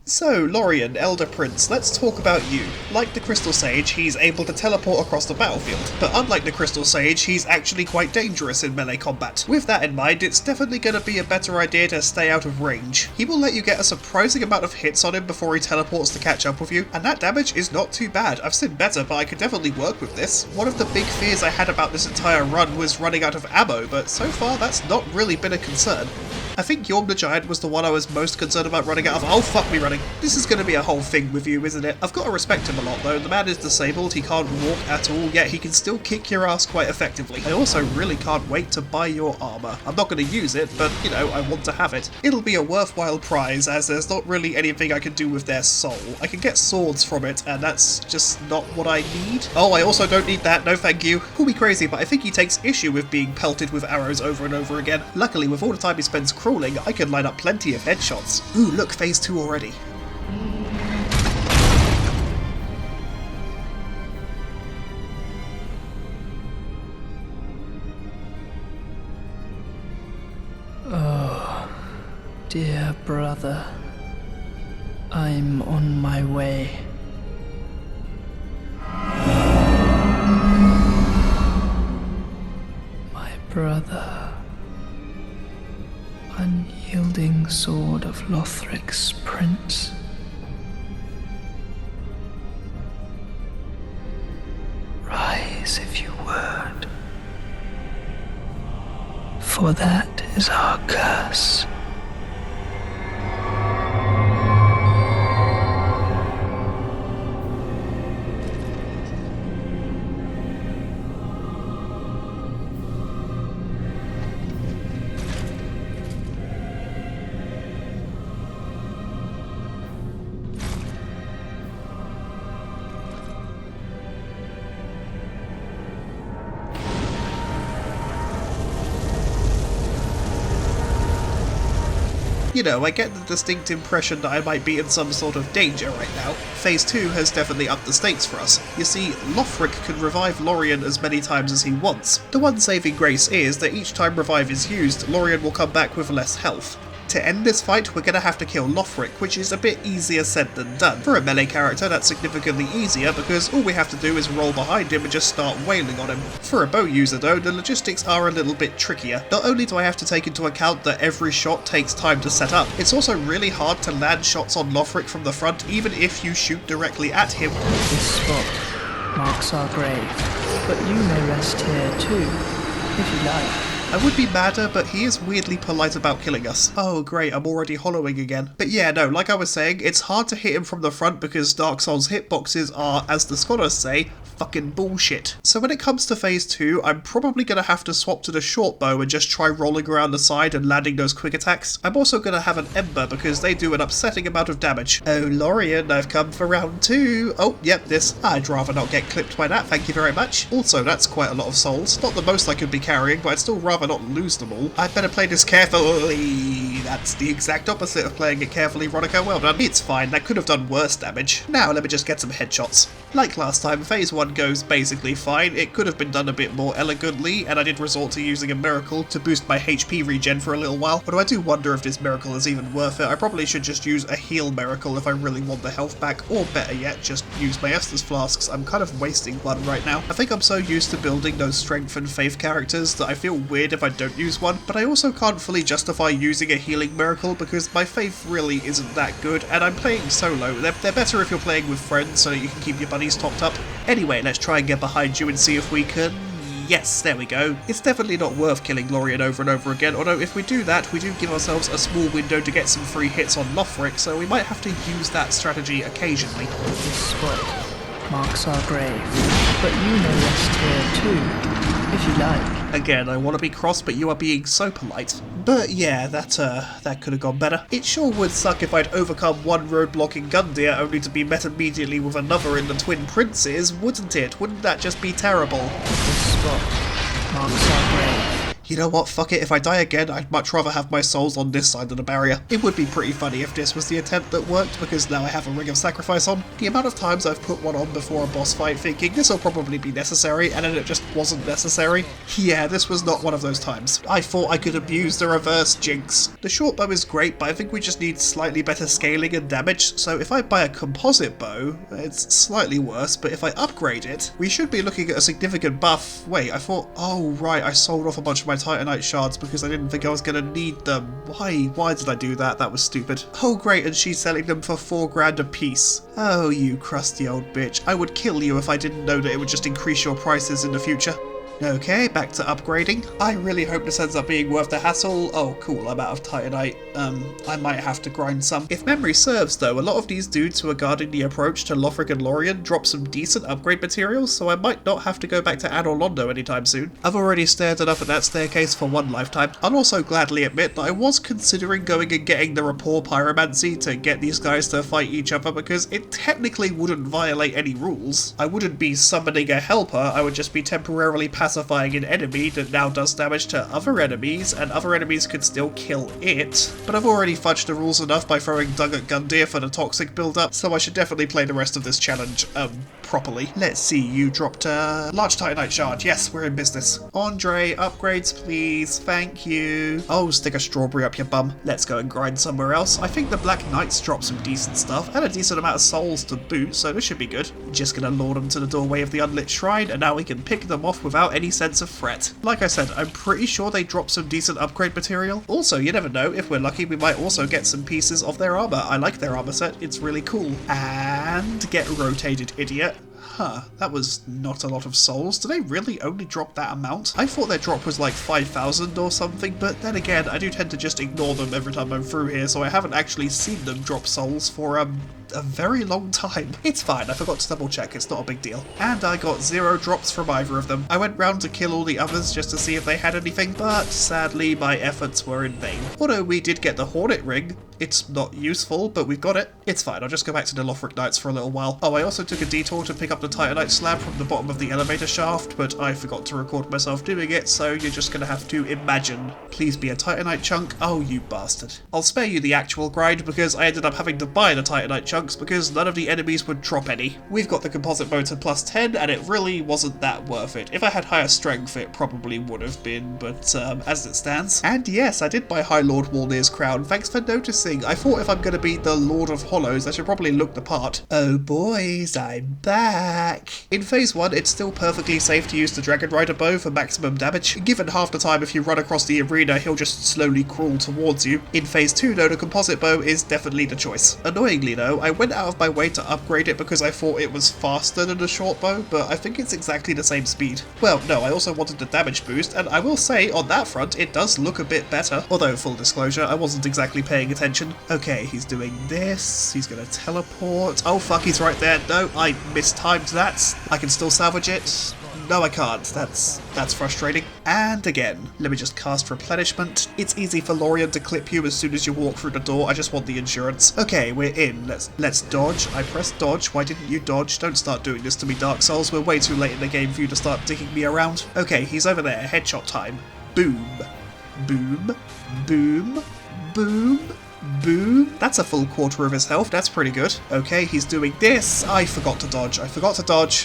So, Lorien, Elder Prince, let's talk about you. Like the Crystal Sage, he's able to teleport across the battlefield, but unlike the Crystal Sage, he's actually quite dangerous in melee combat. With that in mind, it's definitely going to be a better idea to stay out of range. He will let you get a surprising amount of hits on him before he teleports to catch up with you, and that damage is not too bad. I've seen better, but I could definitely work with this. One of the big fears I had about this entire run was running out of ammo, but so far that's not really been a concern. I think Yorm the Giant was the one I was most concerned about running out of— oh fuck me running. This is going to be a whole thing with you, isn't it? I've got to respect him a lot though. The man is disabled, he can't walk at all, yet he can still kick your ass quite effectively. I also really can't wait to buy your armor. I'm not going to use it, but you know, I want to have it. It'll be a worthwhile prize as there's not really anything I can do with their soul. I can get swords from it and that's just not what I need. Oh, I also don't need that, no thank you. Call me crazy, but I think he takes issue with being pelted with arrows over and over again. Luckily, with all the time he spends crawling, I can line up plenty of headshots. Ooh, look, phase 2 already. Oh, dear brother, I'm on my way. My brother, unyielding sword of Lothric's prince. Rise if you would, for that is our curse. You know, I get the distinct impression that I might be in some sort of danger right now. Phase 2 has definitely upped the stakes for us. You see, Lothric can revive Lorien as many times as he wants. The one saving grace is that each time revive is used, Lorien will come back with less health. To end this fight, we're gonna have to kill Lothric, which is a bit easier said than done. For a melee character, that's significantly easier because all we have to do is roll behind him and just start wailing on him. For a bow user though, the logistics are a little bit trickier. Not only do I have to take into account that every shot takes time to set up, it's also really hard to land shots on Lothric from the front even if you shoot directly at him. This spot marks our grave, but you may rest here too, if you like. I would be madder, but he is weirdly polite about killing us. Oh great, I'm already hollowing again. But yeah, no, like I was saying, it's hard to hit him from the front because Dark Souls hitboxes are, as the scholars say, fucking bullshit. So when it comes to phase 2, I'm probably going to have to swap to the short bow and just try rolling around the side and landing those quick attacks. I'm also going to have an Ember because they do an upsetting amount of damage. Oh Lorien, I've come for round 2. Oh, yep, this. I'd rather not get clipped by that, thank you very much. Also, that's quite a lot of souls. Not the most I could be carrying, but I'd still rather not lose them all. I'd better play this carefully. That's the exact opposite of playing it carefully, Ronica. Well done. It's fine, that could have done worse damage. Now let me just get some headshots. Like last time, phase 1 goes basically fine. It could have been done a bit more elegantly, and I did resort to using a miracle to boost my HP regen for a little while, although I do wonder if this miracle is even worth it. I probably should just use a heal miracle if I really want the health back, or better yet, just use my Estus flasks. I'm kind of wasting one right now. I think I'm so used to building those strength and faith characters that I feel weird if I don't use one, but I also can't fully justify using a healing miracle because my faith really isn't that good, and I'm playing solo. They're better if you're playing with friends so that you can keep your buddies topped up. Anyway, let's try and get behind you and see if we can... Yes, there we go. It's definitely not worth killing Lorien over and over again, although if we do that, we do give ourselves a small window to get some free hits on Lothric, so we might have to use that strategy occasionally. This spot marks our grave, but you may rest here too, if you like. Again, I want to be cross, but you are being so polite. But yeah, that could have gone better. It sure would suck if I'd overcome one roadblock in Gundyr only to be met immediately with another in the Twin Princes, wouldn't it? Wouldn't that just be terrible? This spot marks our grave. You know what, fuck it, if I die again, I'd much rather have my souls on this side of the barrier. It would be pretty funny if this was the attempt that worked, because now I have a Ring of Sacrifice on. The amount of times I've put one on before a boss fight thinking this will probably be necessary, and then it just wasn't necessary. Yeah, this was not one of those times. I thought I could abuse the reverse jinx. The short bow is great, but I think we just need slightly better scaling and damage, so if I buy a composite bow, it's slightly worse, but if I upgrade it, we should be looking at a significant buff. Wait, I thought, oh right, I sold off a bunch of my Titanite shards because I didn't think I was going to need them. Why did I do that? That was stupid. Oh great, and she's selling them for $4,000 a piece. Oh, you crusty old bitch. I would kill you if I didn't know that it would just increase your prices in the future. Okay, back to upgrading. I really hope this ends up being worth the hassle. Oh cool, I'm out of Titanite. I might have to grind some. If memory serves though, a lot of these dudes who are guarding the approach to Lothric and Lorien drop some decent upgrade materials, so I might not have to go back to Anor Londo anytime soon. I've already stared enough at that staircase for one lifetime. I'll also gladly admit that I was considering going and getting the Rapport Pyromancy to get these guys to fight each other because it technically wouldn't violate any rules. I wouldn't be summoning a helper, I would just be temporarily pacifying an enemy that now does damage to other enemies, and other enemies could still kill it. But I've already fudged the rules enough by throwing Dung at Gundyr for the toxic build-up, so I should definitely play the rest of this challenge, properly. Let's see, you dropped a large Titanite shard. Yes, we're in business. Andre, upgrades please, thank you. Oh, stick a strawberry up your bum. Let's go and grind somewhere else. I think the Black Knights dropped some decent stuff, and a decent amount of souls to boot, so this should be good. Just gonna lure them to the doorway of the unlit shrine, and now we can pick them off without any sense of threat. Like I said, I'm pretty sure they drop some decent upgrade material. Also, you never know, if we're lucky we might also get some pieces of their armor. I like their armor set, it's really cool. And get rotated, idiot. Huh, that was not a lot of souls. Do they really only drop that amount? I thought their drop was like 5,000 or something, but then again, I do tend to just ignore them every time I'm through here, so I haven't actually seen them drop souls for, a very long time. It's fine, I forgot to double check, it's not a big deal. And I got 0 drops from either of them. I went round to kill all the others just to see if they had anything, but sadly my efforts were in vain. Although we did get the Hornet ring. It's not useful, but we've got it. It's fine, I'll just go back to the Lothric Knights for a little while. Oh, I also took a detour to pick up the Titanite slab from the bottom of the elevator shaft, but I forgot to record myself doing it, so you're just gonna have to imagine. Please be a Titanite chunk. Oh, you bastard. I'll spare you the actual grind because I ended up having to buy the Titanite chunks because none of the enemies would drop any. We've got the composite motor plus 10, and it really wasn't that worth it. If I had higher strength, it probably would have been, but as it stands. And yes, I did buy High Lord Walnir's crown. Thanks for noticing. I thought if I'm going to be the Lord of Hollows, I should probably look the part. Oh boys, I'm back. In phase 1, it's still perfectly safe to use the Dragon Rider bow for maximum damage. Given half the time if you run across the arena, he'll just slowly crawl towards you. In phase 2 though, the composite bow is definitely the choice. Annoyingly though, I went out of my way to upgrade it because I thought it was faster than the short bow, but I think it's exactly the same speed. Well, no, I also wanted the damage boost, and I will say, on that front, it does look a bit better. Although, full disclosure, I wasn't exactly paying attention. Okay, he's doing this, he's gonna teleport. Oh fuck, he's right there. No, I mistimed that. I can still salvage it. No, I can't. That's frustrating. And again, let me just cast replenishment. It's easy for Lorien to clip you as soon as you walk through the door. I just want the insurance. Okay, we're in. Let's dodge. I pressed dodge. Why didn't you dodge? Don't start doing this to me, Dark Souls. We're way too late in the game for you to start digging me around. Okay, he's over there. Headshot time. Boom. Boom. Boom. Boom. Boom. That's a full quarter of his health. That's pretty good. Okay, he's doing this. I forgot to dodge.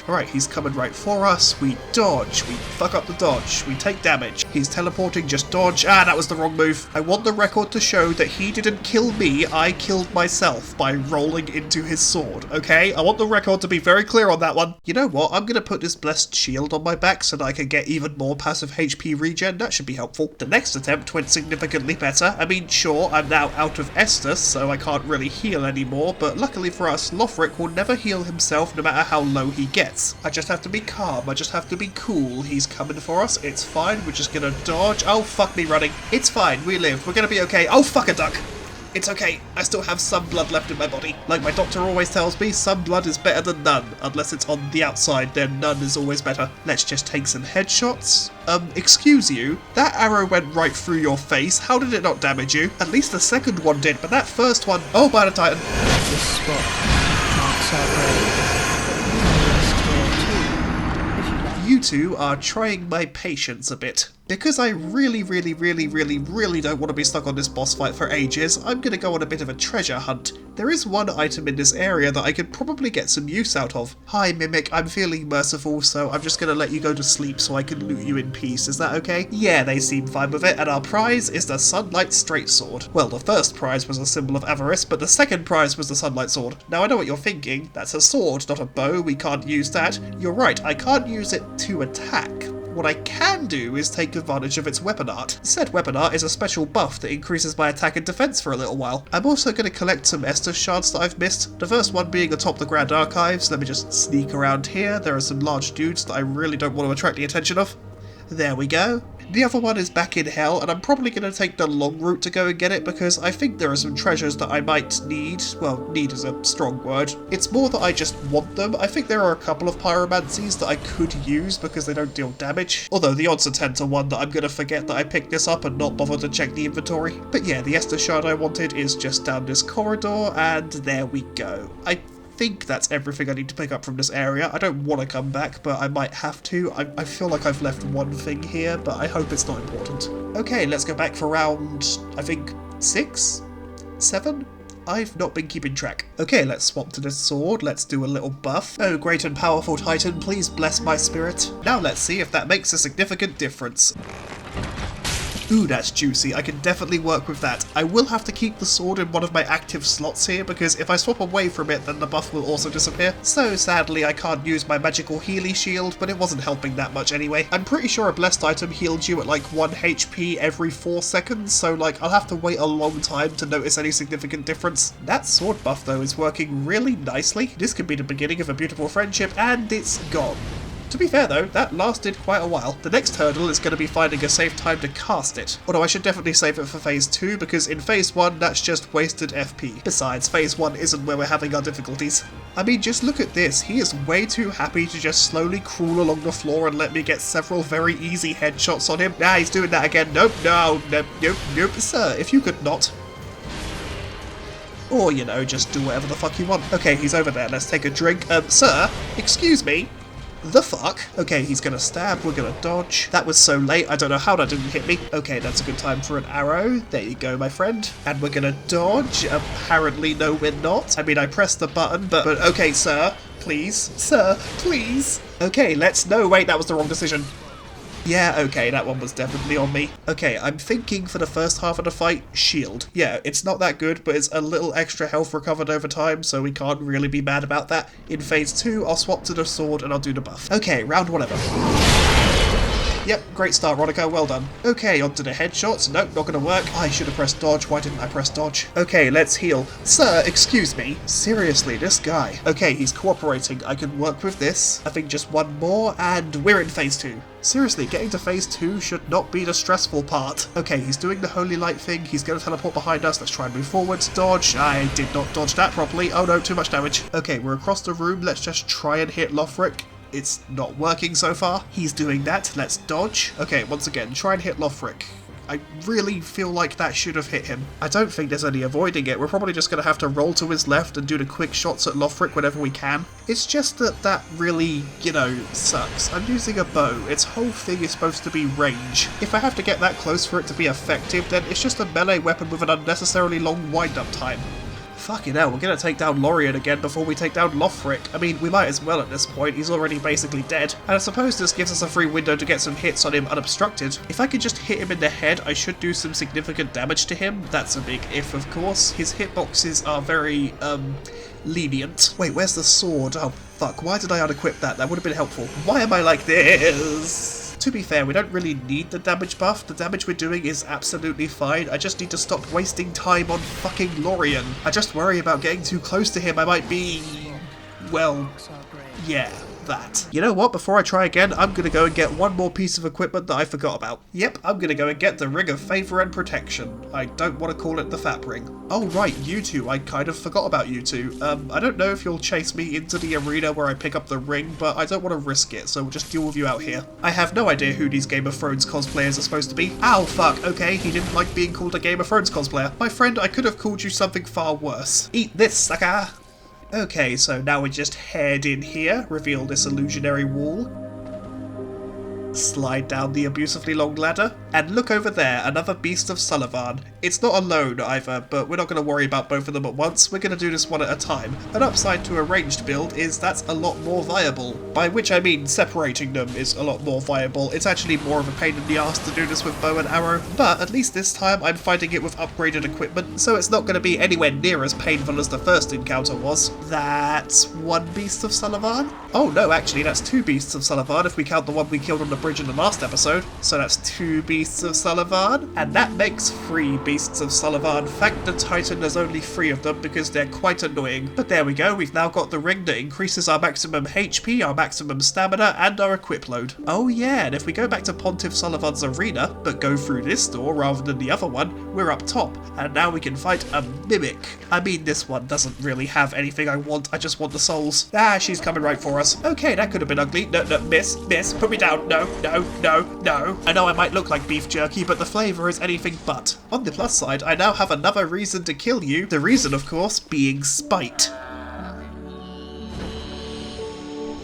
Alright, he's coming right for us. We dodge. We fuck up the dodge. We take damage. He's teleporting. Just dodge. Ah, that was the wrong move. I want the record to show that he didn't kill me. I killed myself by rolling into his sword. Okay? I want the record to be very clear on that one. You know what? I'm going to put this blessed shield on my back so that I can get even more passive HP regen. That should be helpful. The next attempt went significantly better. I mean, sure, I'm now out of Estus, so I can't really heal anymore, but luckily for us, Lothric will never heal himself no matter how low he gets. I just have to be calm, I just have to be cool. He's coming for us, it's fine, we're just gonna dodge. Oh, fuck me running. It's fine, we live, we're gonna be okay. Oh, fuck a duck! It's okay, I still have some blood left in my body. Like my doctor always tells me, some blood is better than none. Unless it's on the outside, then none is always better. Let's just take some headshots. Excuse you? That arrow went right through your face. How did it not damage you? At least the second one did, but that first one... Oh, by the Titan. This spot marks our grave. You two are trying my patience a bit. Because I really don't want to be stuck on this boss fight for ages, I'm going to go on a bit of a treasure hunt. There is one item in this area that I could probably get some use out of. Hi Mimic, I'm feeling merciful, so I'm just going to let you go to sleep so I can loot you in peace, is that okay? Yeah, they seem fine with it, and our prize is the Sunlight Straight Sword. Well, the first prize was a symbol of avarice, but the second prize was the Sunlight Sword. Now I know what you're thinking, that's a sword, not a bow, we can't use that. You're right, I can't use it to attack. What I can do is take advantage of its weapon art. Said weapon art is a special buff that increases my attack and defense for a little while. I'm also going to collect some Estus shards that I've missed. The first one being atop the Grand Archives. Let me just sneak around here. There are some large dudes that I really don't want to attract the attention of. There we go. The other one is back in hell, and I'm probably going to take the long route to go and get it because I think there are some treasures that I might need. Well, need is a strong word. It's more that I just want them. I think there are a couple of pyromancies that I could use because they don't deal damage. Although the odds are 10 to 1 that I'm going to forget that I picked this up and not bother to check the inventory. But yeah, the Estus shard I wanted is just down this corridor, and there we go. I think that's everything I need to pick up from this area. I don't want to come back, but I might have to. I feel like I've left one thing here, but I hope it's not important. Okay, let's go back for round, I think, 6? 7? I've not been keeping track. Okay, let's swap to this sword. Let's do a little buff. Oh, great and powerful Titan, please bless my spirit. Now let's see if that makes a significant difference. Ooh, that's juicy. I can definitely work with that. I will have to keep the sword in one of my active slots here, because if I swap away from it, then the buff will also disappear. So sadly, I can't use my magical Healy shield, but it wasn't helping that much anyway. I'm pretty sure a blessed item healed you at like 1 HP every 4 seconds, so like I'll have to wait a long time to notice any significant difference. That sword buff though is working really nicely. This could be the beginning of a beautiful friendship, and it's gone. To be fair though, that lasted quite a while. The next hurdle is going to be finding a safe time to cast it. Although I should definitely save it for phase 2, because in phase 1 that's just wasted FP. Besides, phase 1 isn't where we're having our difficulties. I mean, just look at this. He is way too happy to just slowly crawl along the floor and let me get several very easy headshots on him. Nah, he's doing that again. Nope, no, nope, nope, nope. Sir, if you could not. Or, you know, just do whatever the fuck you want. Okay, he's over there. Let's take a drink. Sir, excuse me. The fuck? Okay, he's gonna stab, we're gonna dodge. That was so late, I don't know how that didn't hit me. Okay, that's a good time for an arrow. There you go, my friend. And we're gonna dodge. Apparently, no, we're not. I mean, I pressed the button, but okay, sir, please. Sir, please. Okay, no, wait, that was the wrong decision. Yeah, okay, that one was definitely on me. Okay, I'm thinking for the first half of the fight, shield. Yeah, it's not that good, but it's a little extra health recovered over time, so we can't really be mad about that. In phase 2, I'll swap to the sword and I'll do the buff. Okay, round whatever. Yep, great start, Ronica, well done. Okay, on to the headshots. Nope, not gonna work. I should have pressed dodge, why didn't I press dodge? Okay, let's heal. Sir, excuse me. Seriously, this guy. Okay, he's cooperating. I can work with this. I think just one more, and we're in phase 2. Seriously, getting to phase 2 should not be the stressful part. Okay, he's doing the holy light thing. He's going to teleport behind us. Let's try and move forwards. Dodge. I did not dodge that properly. Oh no, too much damage. Okay, we're across the room. Let's just try and hit Lothric. It's not working so far. He's doing that. Let's dodge. Okay, once again, try and hit Lothric. I really feel like that should have hit him. I don't think there's any avoiding it. We're probably just going to have to roll to his left and do the quick shots at Lothric whenever we can. It's just that really, you know, sucks. I'm using a bow. Its whole thing is supposed to be range. If I have to get that close for it to be effective, then it's just a melee weapon with an unnecessarily long wind-up time. Fucking hell, we're gonna take down Lorien again before we take down Lothric. I mean, we might as well at this point, he's already basically dead. And I suppose this gives us a free window to get some hits on him unobstructed. If I could just hit him in the head, I should do some significant damage to him. That's a big if, of course. His hitboxes are very, lenient. Wait, where's the sword? Oh, fuck, why did I unequip that? That would have been helpful. Why am I like this? To be fair, we don't really need the damage buff. The damage we're doing is absolutely fine. I just need to stop wasting time on fucking Lorien. I just worry about getting too close to him. I might be... well, yeah, that. You know what? Before I try again, I'm gonna go and get one more piece of equipment that I forgot about. Yep, I'm gonna go and get the Ring of Favour and Protection. I don't want to call it the Fat Ring. Oh right, you two. I kind of forgot about you two. I don't know if you'll chase me into the arena where I pick up the ring, but I don't want to risk it, so we'll just deal with you out here. I have no idea who these Game of Thrones cosplayers are supposed to be. Ow, fuck, okay, he didn't like being called a Game of Thrones cosplayer. My friend, I could have called you something far worse. Eat this, sucker! Okay, so now we just head in here, reveal this illusionary wall, slide down the abusively long ladder, and look over there, another Beast of Sullivan. It's not alone either, but we're not going to worry about both of them at once, we're going to do this one at a time. An upside to a ranged build is that's a lot more viable, by which I mean separating them is a lot more viable. It's actually more of a pain in the ass to do this with bow and arrow, but at least this time I'm fighting it with upgraded equipment, so it's not going to be anywhere near as painful as the first encounter was. That's one Beast of Sullivan? Oh no, actually that's 2 Beasts of Sullivan if we count the one we killed on the bridge in the last episode. So that's 2 Beasts of Sullivan, and that makes 3 Beasts of Sullivan. Thank the Titan there's only 3 of them because they're quite annoying. But there we go, we've now got the ring that increases our maximum HP, our maximum stamina, and our equip load. Oh yeah, and if we go back to Pontiff Sullivan's arena, but go through this door rather than the other one, we're up top, and now we can fight a Mimic. I mean, this one doesn't really have anything I want, I just want the souls. Ah, she's coming right for us. Okay, that could have been ugly. No, miss, put me down. No. I know I might look like beef jerky, but the flavour is anything but. On the plus side, I now have another reason to kill you. The reason, of course, being spite.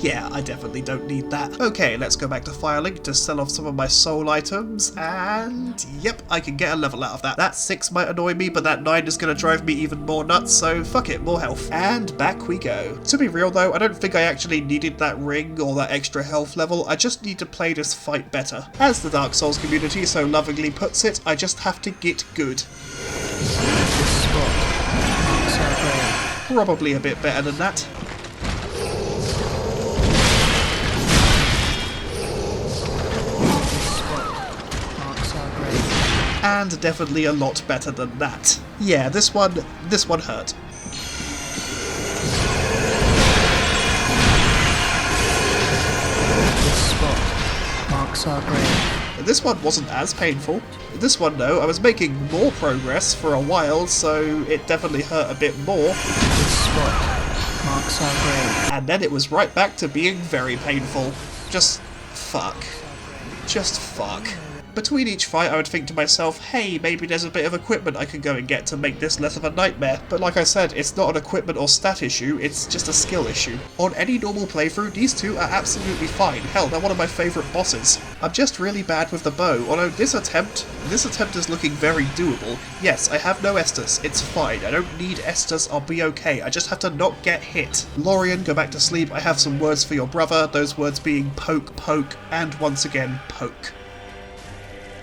Yeah, I definitely don't need that. Okay, let's go back to Firelink to sell off some of my soul items, and yep, I can get a level out of that. That 6 might annoy me, but that 9 is going to drive me even more nuts, so fuck it, more health. And back we go. To be real though, I don't think I actually needed that ring or that extra health level, I just need to play this fight better. As the Dark Souls community so lovingly puts it, I just have to get good. Probably a bit better than that. And definitely a lot better than that. Yeah, this one hurt. This spot marks our grave. This one wasn't as painful. This one though, I was making more progress for a while, so it definitely hurt a bit more. This spot marks our grave. And then it was right back to being very painful. Just fuck. Just fuck. Between each fight I would think to myself, hey, maybe there's a bit of equipment I could go and get to make this less of a nightmare. But like I said, it's not an equipment or stat issue, it's just a skill issue. On any normal playthrough, these two are absolutely fine. Hell, they're one of my favourite bosses. I'm just really bad with the bow, although this attempt is looking very doable. Yes, I have no Estus, it's fine. I don't need Estus, I'll be okay. I just have to not get hit. Lorien, go back to sleep. I have some words for your brother, those words being poke, poke, and once again, poke.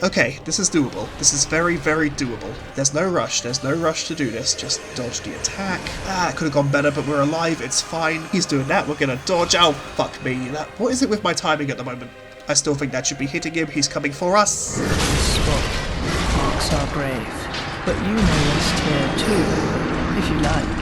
Okay, this is doable. This is very, very doable. There's no rush to do this. Just dodge the attack. Ah, it could have gone better, but we're alive, it's fine. He's doing that, we're gonna dodge. Oh, fuck me. What is it with my timing at the moment? I still think that should be hitting him, he's coming for us. This spot marks our grave. But you know us here too, if you like.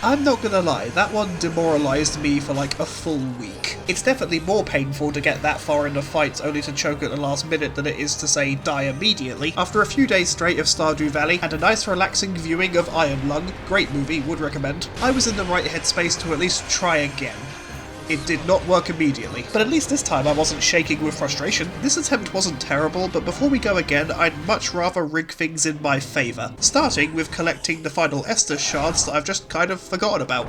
I'm not gonna lie, that one demoralised me for like a full week. It's definitely more painful to get that far in the fight only to choke at the last minute than it is to, say, die immediately. After a few days straight of Stardew Valley and a nice relaxing viewing of Iron Lung, great movie, would recommend, I was in the right headspace to at least try again. It did not work immediately, but at least this time I wasn't shaking with frustration. This attempt wasn't terrible, but before we go again, I'd much rather rig things in my favour, starting with collecting the final Estus shards that I've just kind of forgotten about.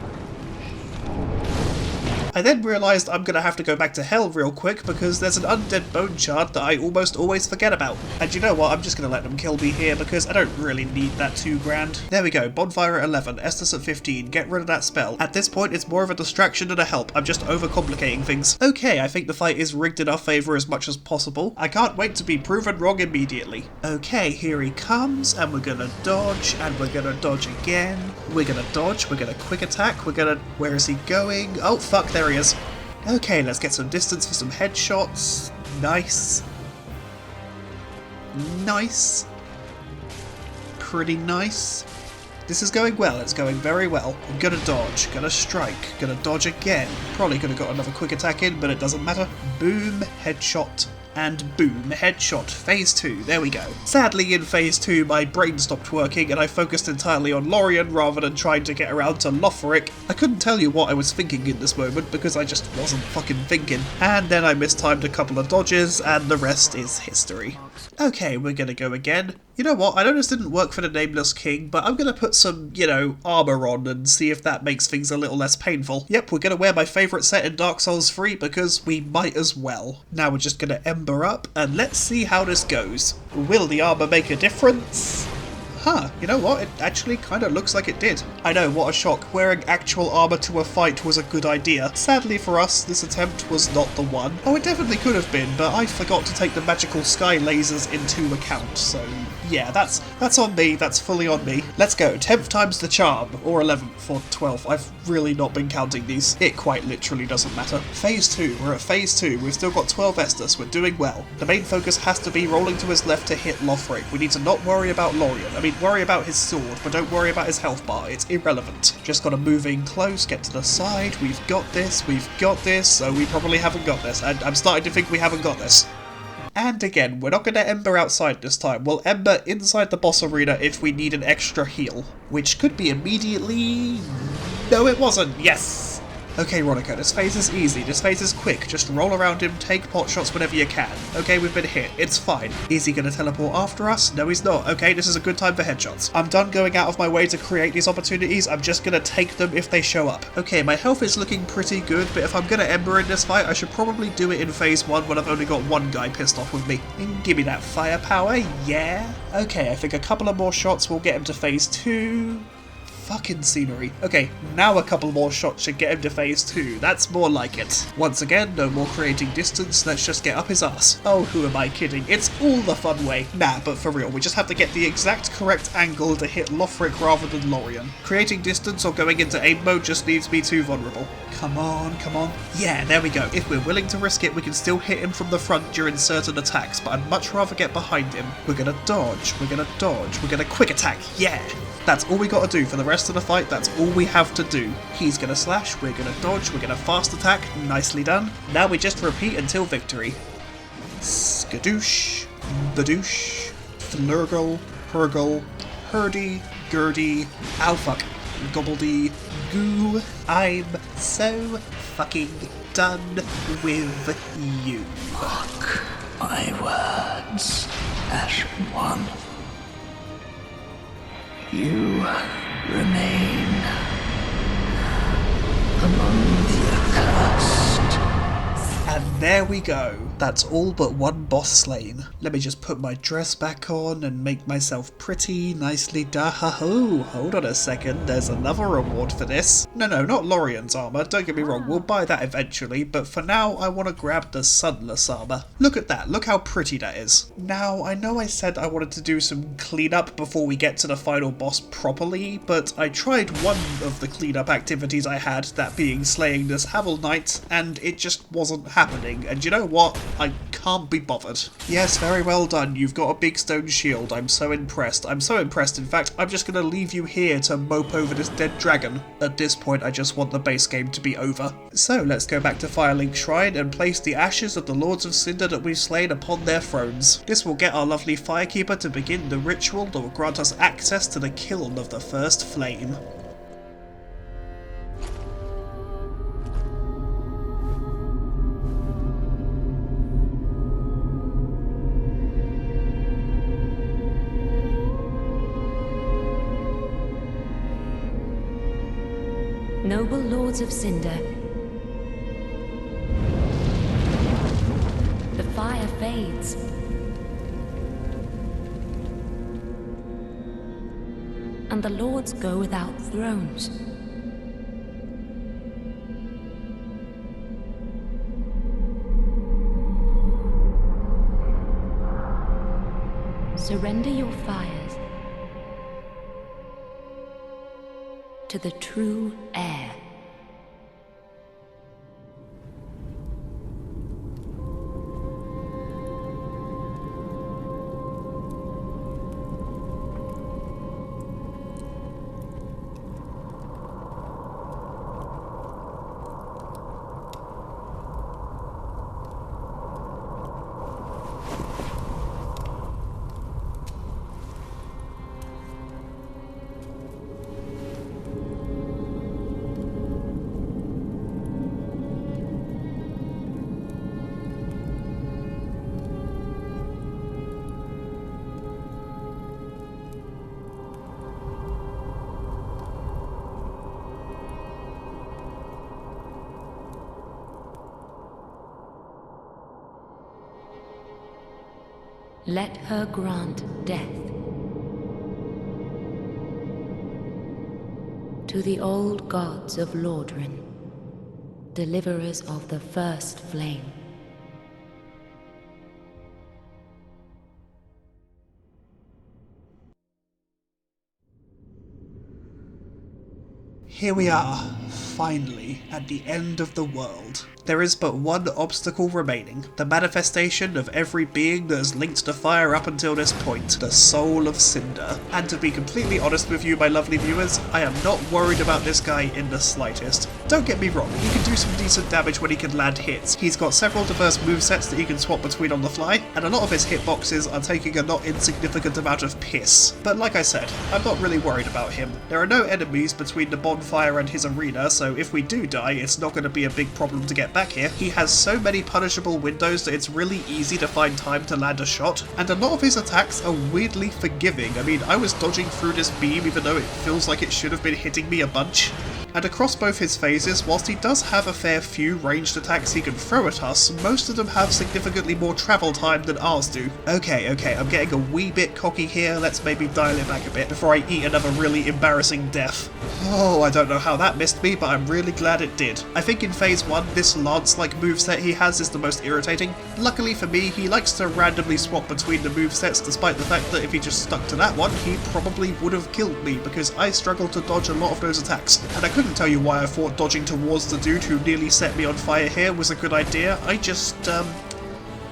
I then realised I'm going to have to go back to hell real quick because there's an undead bone shard that I almost always forget about. And you know what, I'm just going to let them kill me here because I don't really need that 2 grand. There we go, bonfire at 11, Estus at 15, get rid of that spell. At this point it's more of a distraction than a help, I'm just overcomplicating things. Okay, I think the fight is rigged in our favour as much as possible. I can't wait to be proven wrong immediately. Okay, here he comes, and we're going to dodge, and we're going to dodge again. We're going to dodge, we're going to quick attack, we're going to... Where is he going? Oh fuck, there he is. Okay, let's get some distance for some headshots. Nice. Nice. Pretty nice. This is going well, it's going very well. I'm gonna dodge, gonna strike, gonna dodge again. Probably could have got another quick attack in, but it doesn't matter. Boom, headshot. And boom, headshot, phase 2, there we go. Sadly in phase 2 my brain stopped working and I focused entirely on Lorien rather than trying to get around to Lothric. I couldn't tell you what I was thinking in this moment because I just wasn't fucking thinking. And then I mistimed a couple of dodges and the rest is history. Okay, we're gonna go again. You know what, I know this didn't work for the Nameless King, but I'm gonna put some, you know, armour on and see if that makes things a little less painful. Yep, we're gonna wear my favourite set in Dark Souls 3 because we might as well. Now we're just gonna ember up and let's see how this goes. Will the armour make a difference? Huh, you know what, it actually kinda looks like it did. I know, what a shock, wearing actual armour to a fight was a good idea. Sadly for us, this attempt was not the one. Oh, it definitely could have been, but I forgot to take the magical sky lasers into account, so yeah, that's on me, that's fully on me. Let's go, 10th time's the charm, or 11th, or 12th, I've really not been counting these. It quite literally doesn't matter. Phase 2, we're at phase 2, we've still got 12 Estus, we're doing well. The main focus has to be rolling to his left to hit Lothric. We need to not worry about Lorien. I mean, worry about his sword, but don't worry about his health bar, it's irrelevant. Just gotta move in close, get to the side, we've got this, so we probably haven't got this, and I'm starting to think we haven't got this. And again, we're not going to ember outside this time, we'll ember inside the boss arena if we need an extra heal. Which could be immediately... No, it wasn't, yes! Okay, Ronica, this phase is easy, this phase is quick, just roll around him, take pot shots whenever you can. Okay, we've been hit, it's fine. Is he gonna teleport after us? No, he's not. Okay, this is a good time for headshots. I'm done going out of my way to create these opportunities, I'm just gonna take them if they show up. Okay, my health is looking pretty good, but if I'm gonna Ember in this fight, I should probably do it in phase 1 when I've only got one guy pissed off with me. And give me that firepower, yeah? Okay, I think a couple of more shots will get him to phase 2. Fucking scenery. Okay, now a couple more shots should get him to phase 2. That's more like it. Once again, no more creating distance, let's just get up his ass. Oh, who am I kidding? It's all the fun way. Nah, but for real, we just have to get the exact correct angle to hit Lothric rather than Lorien. Creating distance or going into aim mode just leaves me too vulnerable. Come on, come on. Yeah, there we go. If we're willing to risk it, we can still hit him from the front during certain attacks, but I'd much rather get behind him. We're gonna dodge, we're gonna dodge, we're gonna quick attack, yeah! That's all we gotta do for the rest of the fight, that's all we have to do. He's gonna slash, we're gonna dodge, we're gonna fast attack, nicely done. Now we just repeat until victory. Skadoosh, badoosh, flurgle, hurgle, hurdy, gurdy, ow fuck, gobbledy, goo. I'm so fucking done with you. Mark my words, Ashen One. You remain among the accursed. And there we go. That's all but one boss slain. Let me just put my dress back on and make myself pretty, nicely da-ha-ho. Hold on a second, there's another reward for this. No, not Lorien's armor, don't get me wrong, we'll buy that eventually, but for now I want to grab the Sunless armor. Look at that, look how pretty that is. Now, I know I said I wanted to do some cleanup before we get to the final boss properly, but I tried one of the cleanup activities I had, that being slaying this Havel Knight, and it just wasn't happening, and you know what? I can't be bothered. Yes, very well done. You've got a big stone shield. I'm so impressed. I'm so impressed, in fact, I'm just going to leave you here to mope over this dead dragon. At this point, I just want the base game to be over. So, let's go back to Firelink Shrine and place the ashes of the Lords of Cinder that we've slain upon their thrones. This will get our lovely Firekeeper to begin the ritual that will grant us access to the kiln of the first flame. Noble Lords of Cinder, the fire fades. And the lords go without thrones. Surrender your fires to the true heir. Let her grant death to the old gods of Lordran, deliverers of the first flame. Here we are, finally, at the end of the world. There is but one obstacle remaining, the manifestation of every being that has linked the fire up until this point, the soul of Cinder. And to be completely honest with you, my lovely viewers, I am not worried about this guy in the slightest. Don't get me wrong, he can do some decent damage when he can land hits. He's got several diverse movesets that he can swap between on the fly, and a lot of his hitboxes are taking a not insignificant amount of piss. But like I said, I'm not really worried about him. There are no enemies between the bonfire and his arena, ladder, so if we do die, it's not going to be a big problem to get back here. He has so many punishable windows that it's really easy to find time to land a shot, and a lot of his attacks are weirdly forgiving. I mean, I was dodging through this beam even though it feels like it should have been hitting me a bunch. And across both his phases, whilst he does have a fair few ranged attacks he can throw at us, most of them have significantly more travel time than ours do. Okay, I'm getting a wee bit cocky here, let's maybe dial it back a bit before I eat another really embarrassing death. Oh, I don't know how that missed me, but I'm really glad it did. I think in phase 1, this lance-like moveset he has is the most irritating. Luckily for me, he likes to randomly swap between the movesets, despite the fact that if he just stuck to that one, he probably would have killed me, because I struggled to dodge a lot of those attacks. And I couldn't tell you why I thought dodging towards the dude who nearly set me on fire here was a good idea. I just,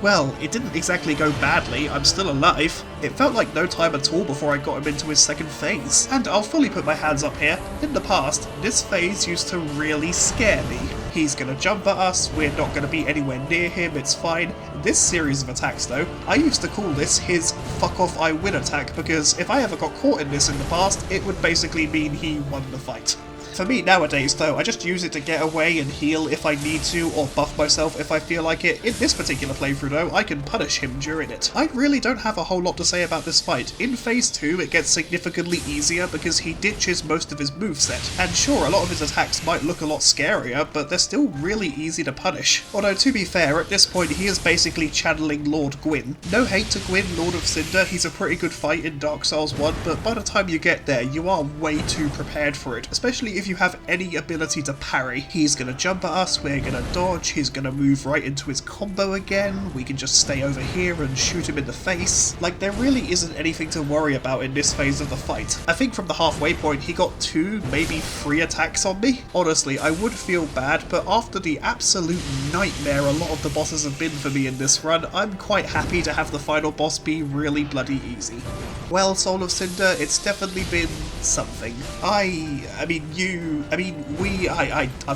well, it didn't exactly go badly, I'm still alive. It felt like no time at all before I got him into his second phase. And I'll fully put my hands up here, in the past, this phase used to really scare me. He's gonna jump at us, we're not gonna be anywhere near him, it's fine. This series of attacks though, I used to call this his fuck off I win attack, because if I ever got caught in this in the past, it would basically mean he won the fight. For me nowadays though, I just use it to get away and heal if I need to, or buff myself if I feel like it. In this particular playthrough though, I can punish him during it. I really don't have a whole lot to say about this fight. In phase 2 it gets significantly easier because he ditches most of his moveset. And sure, a lot of his attacks might look a lot scarier, but they're still really easy to punish. Although to be fair, at this point he is basically channeling Lord Gwyn. No hate to Gwyn, Lord of Cinder, he's a pretty good fight in Dark Souls 1, but by the time you get there, you are way too prepared for it, especially if you have any ability to parry. He's gonna jump at us, we're gonna dodge, he's gonna move right into his combo again, we can just stay over here and shoot him in the face. Like, there really isn't anything to worry about in this phase of the fight. I think from the halfway point he got 2, maybe 3 attacks on me. Honestly, I would feel bad, but after the absolute nightmare a lot of the bosses have been for me in this run, I'm quite happy to have the final boss be really bloody easy. Well, Soul of Cinder, it's definitely been something. I've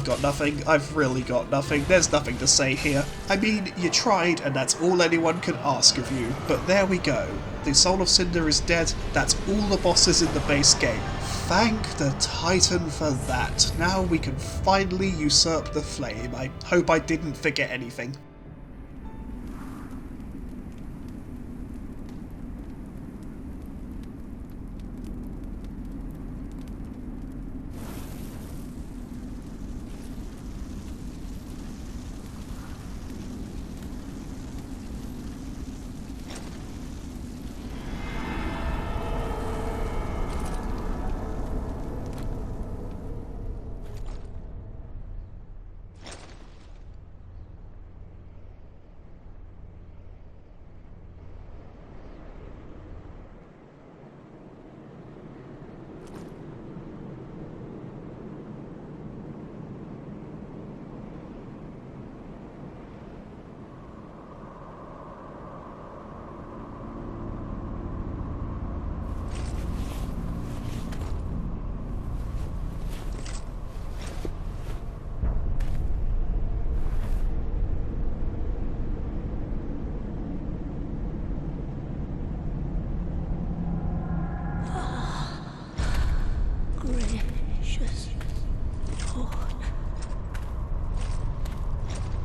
got nothing. I've really got nothing. There's nothing to say here. I mean, you tried, and that's all anyone can ask of you. But there we go. The Soul of Cinder is dead. That's all the bosses in the base game. Thank the Titan for that. Now we can finally usurp the flame. I hope I didn't forget anything. Gracious Lord,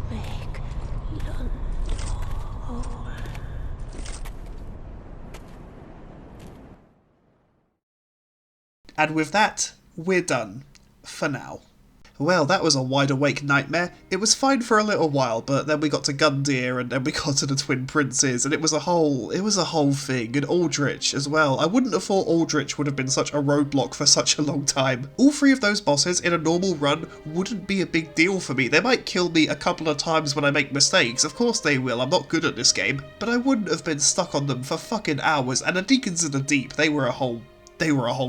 make London whole. And with that, we're done. For now. Well, that was a wide-awake nightmare. It was fine for a little while, but then we got to Gundyr, and then we got to the Twin Princes, and it was a whole thing, and Aldrich as well. I wouldn't have thought Aldrich would have been such a roadblock for such a long time. All 3 of those bosses in a normal run wouldn't be a big deal for me. They might kill me a couple of times when I make mistakes, of course they will, I'm not good at this game, but I wouldn't have been stuck on them for fucking hours, and the Deacons in the Deep, they were a whole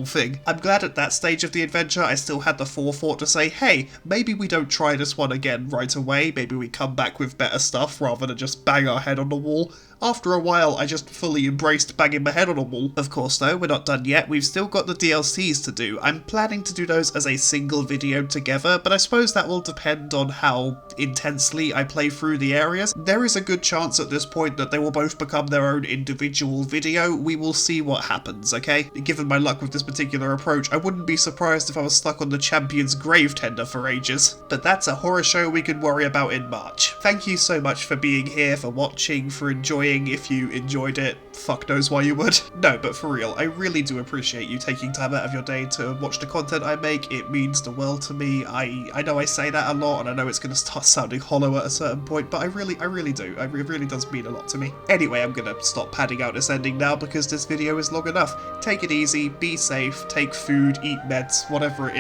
thing. I'm glad at that stage of the adventure I still had the forethought to say, hey, maybe we don't try this one again right away, maybe we come back with better stuff rather than just bang our head on the wall. After a while, I just fully embraced banging my head on a wall. Of course though, we're not done yet, we've still got the DLCs to do. I'm planning to do those as a single video together, but I suppose that will depend on how intensely I play through the areas. There is a good chance at this point that they will both become their own individual video. We will see what happens, okay? Given my luck with this particular approach, I wouldn't be surprised if I was stuck on the Champion's Grave Tender for ages. But that's a horror show we can worry about in March. Thank you so much for being here, for watching, for enjoying. If you enjoyed it, fuck knows why you would. No, but for real, I really do appreciate you taking time out of your day to watch the content I make. It means the world to me. I know I say that a lot, and I know it's going to start sounding hollow at a certain point, but I really do. It really does mean a lot to me. Anyway, I'm going to stop padding out this ending now because this video is long enough. Take it easy, be safe, take food, eat meds, whatever it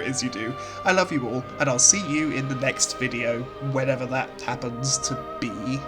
is you do. I love you all, and I'll see you in the next video, whenever that happens to be.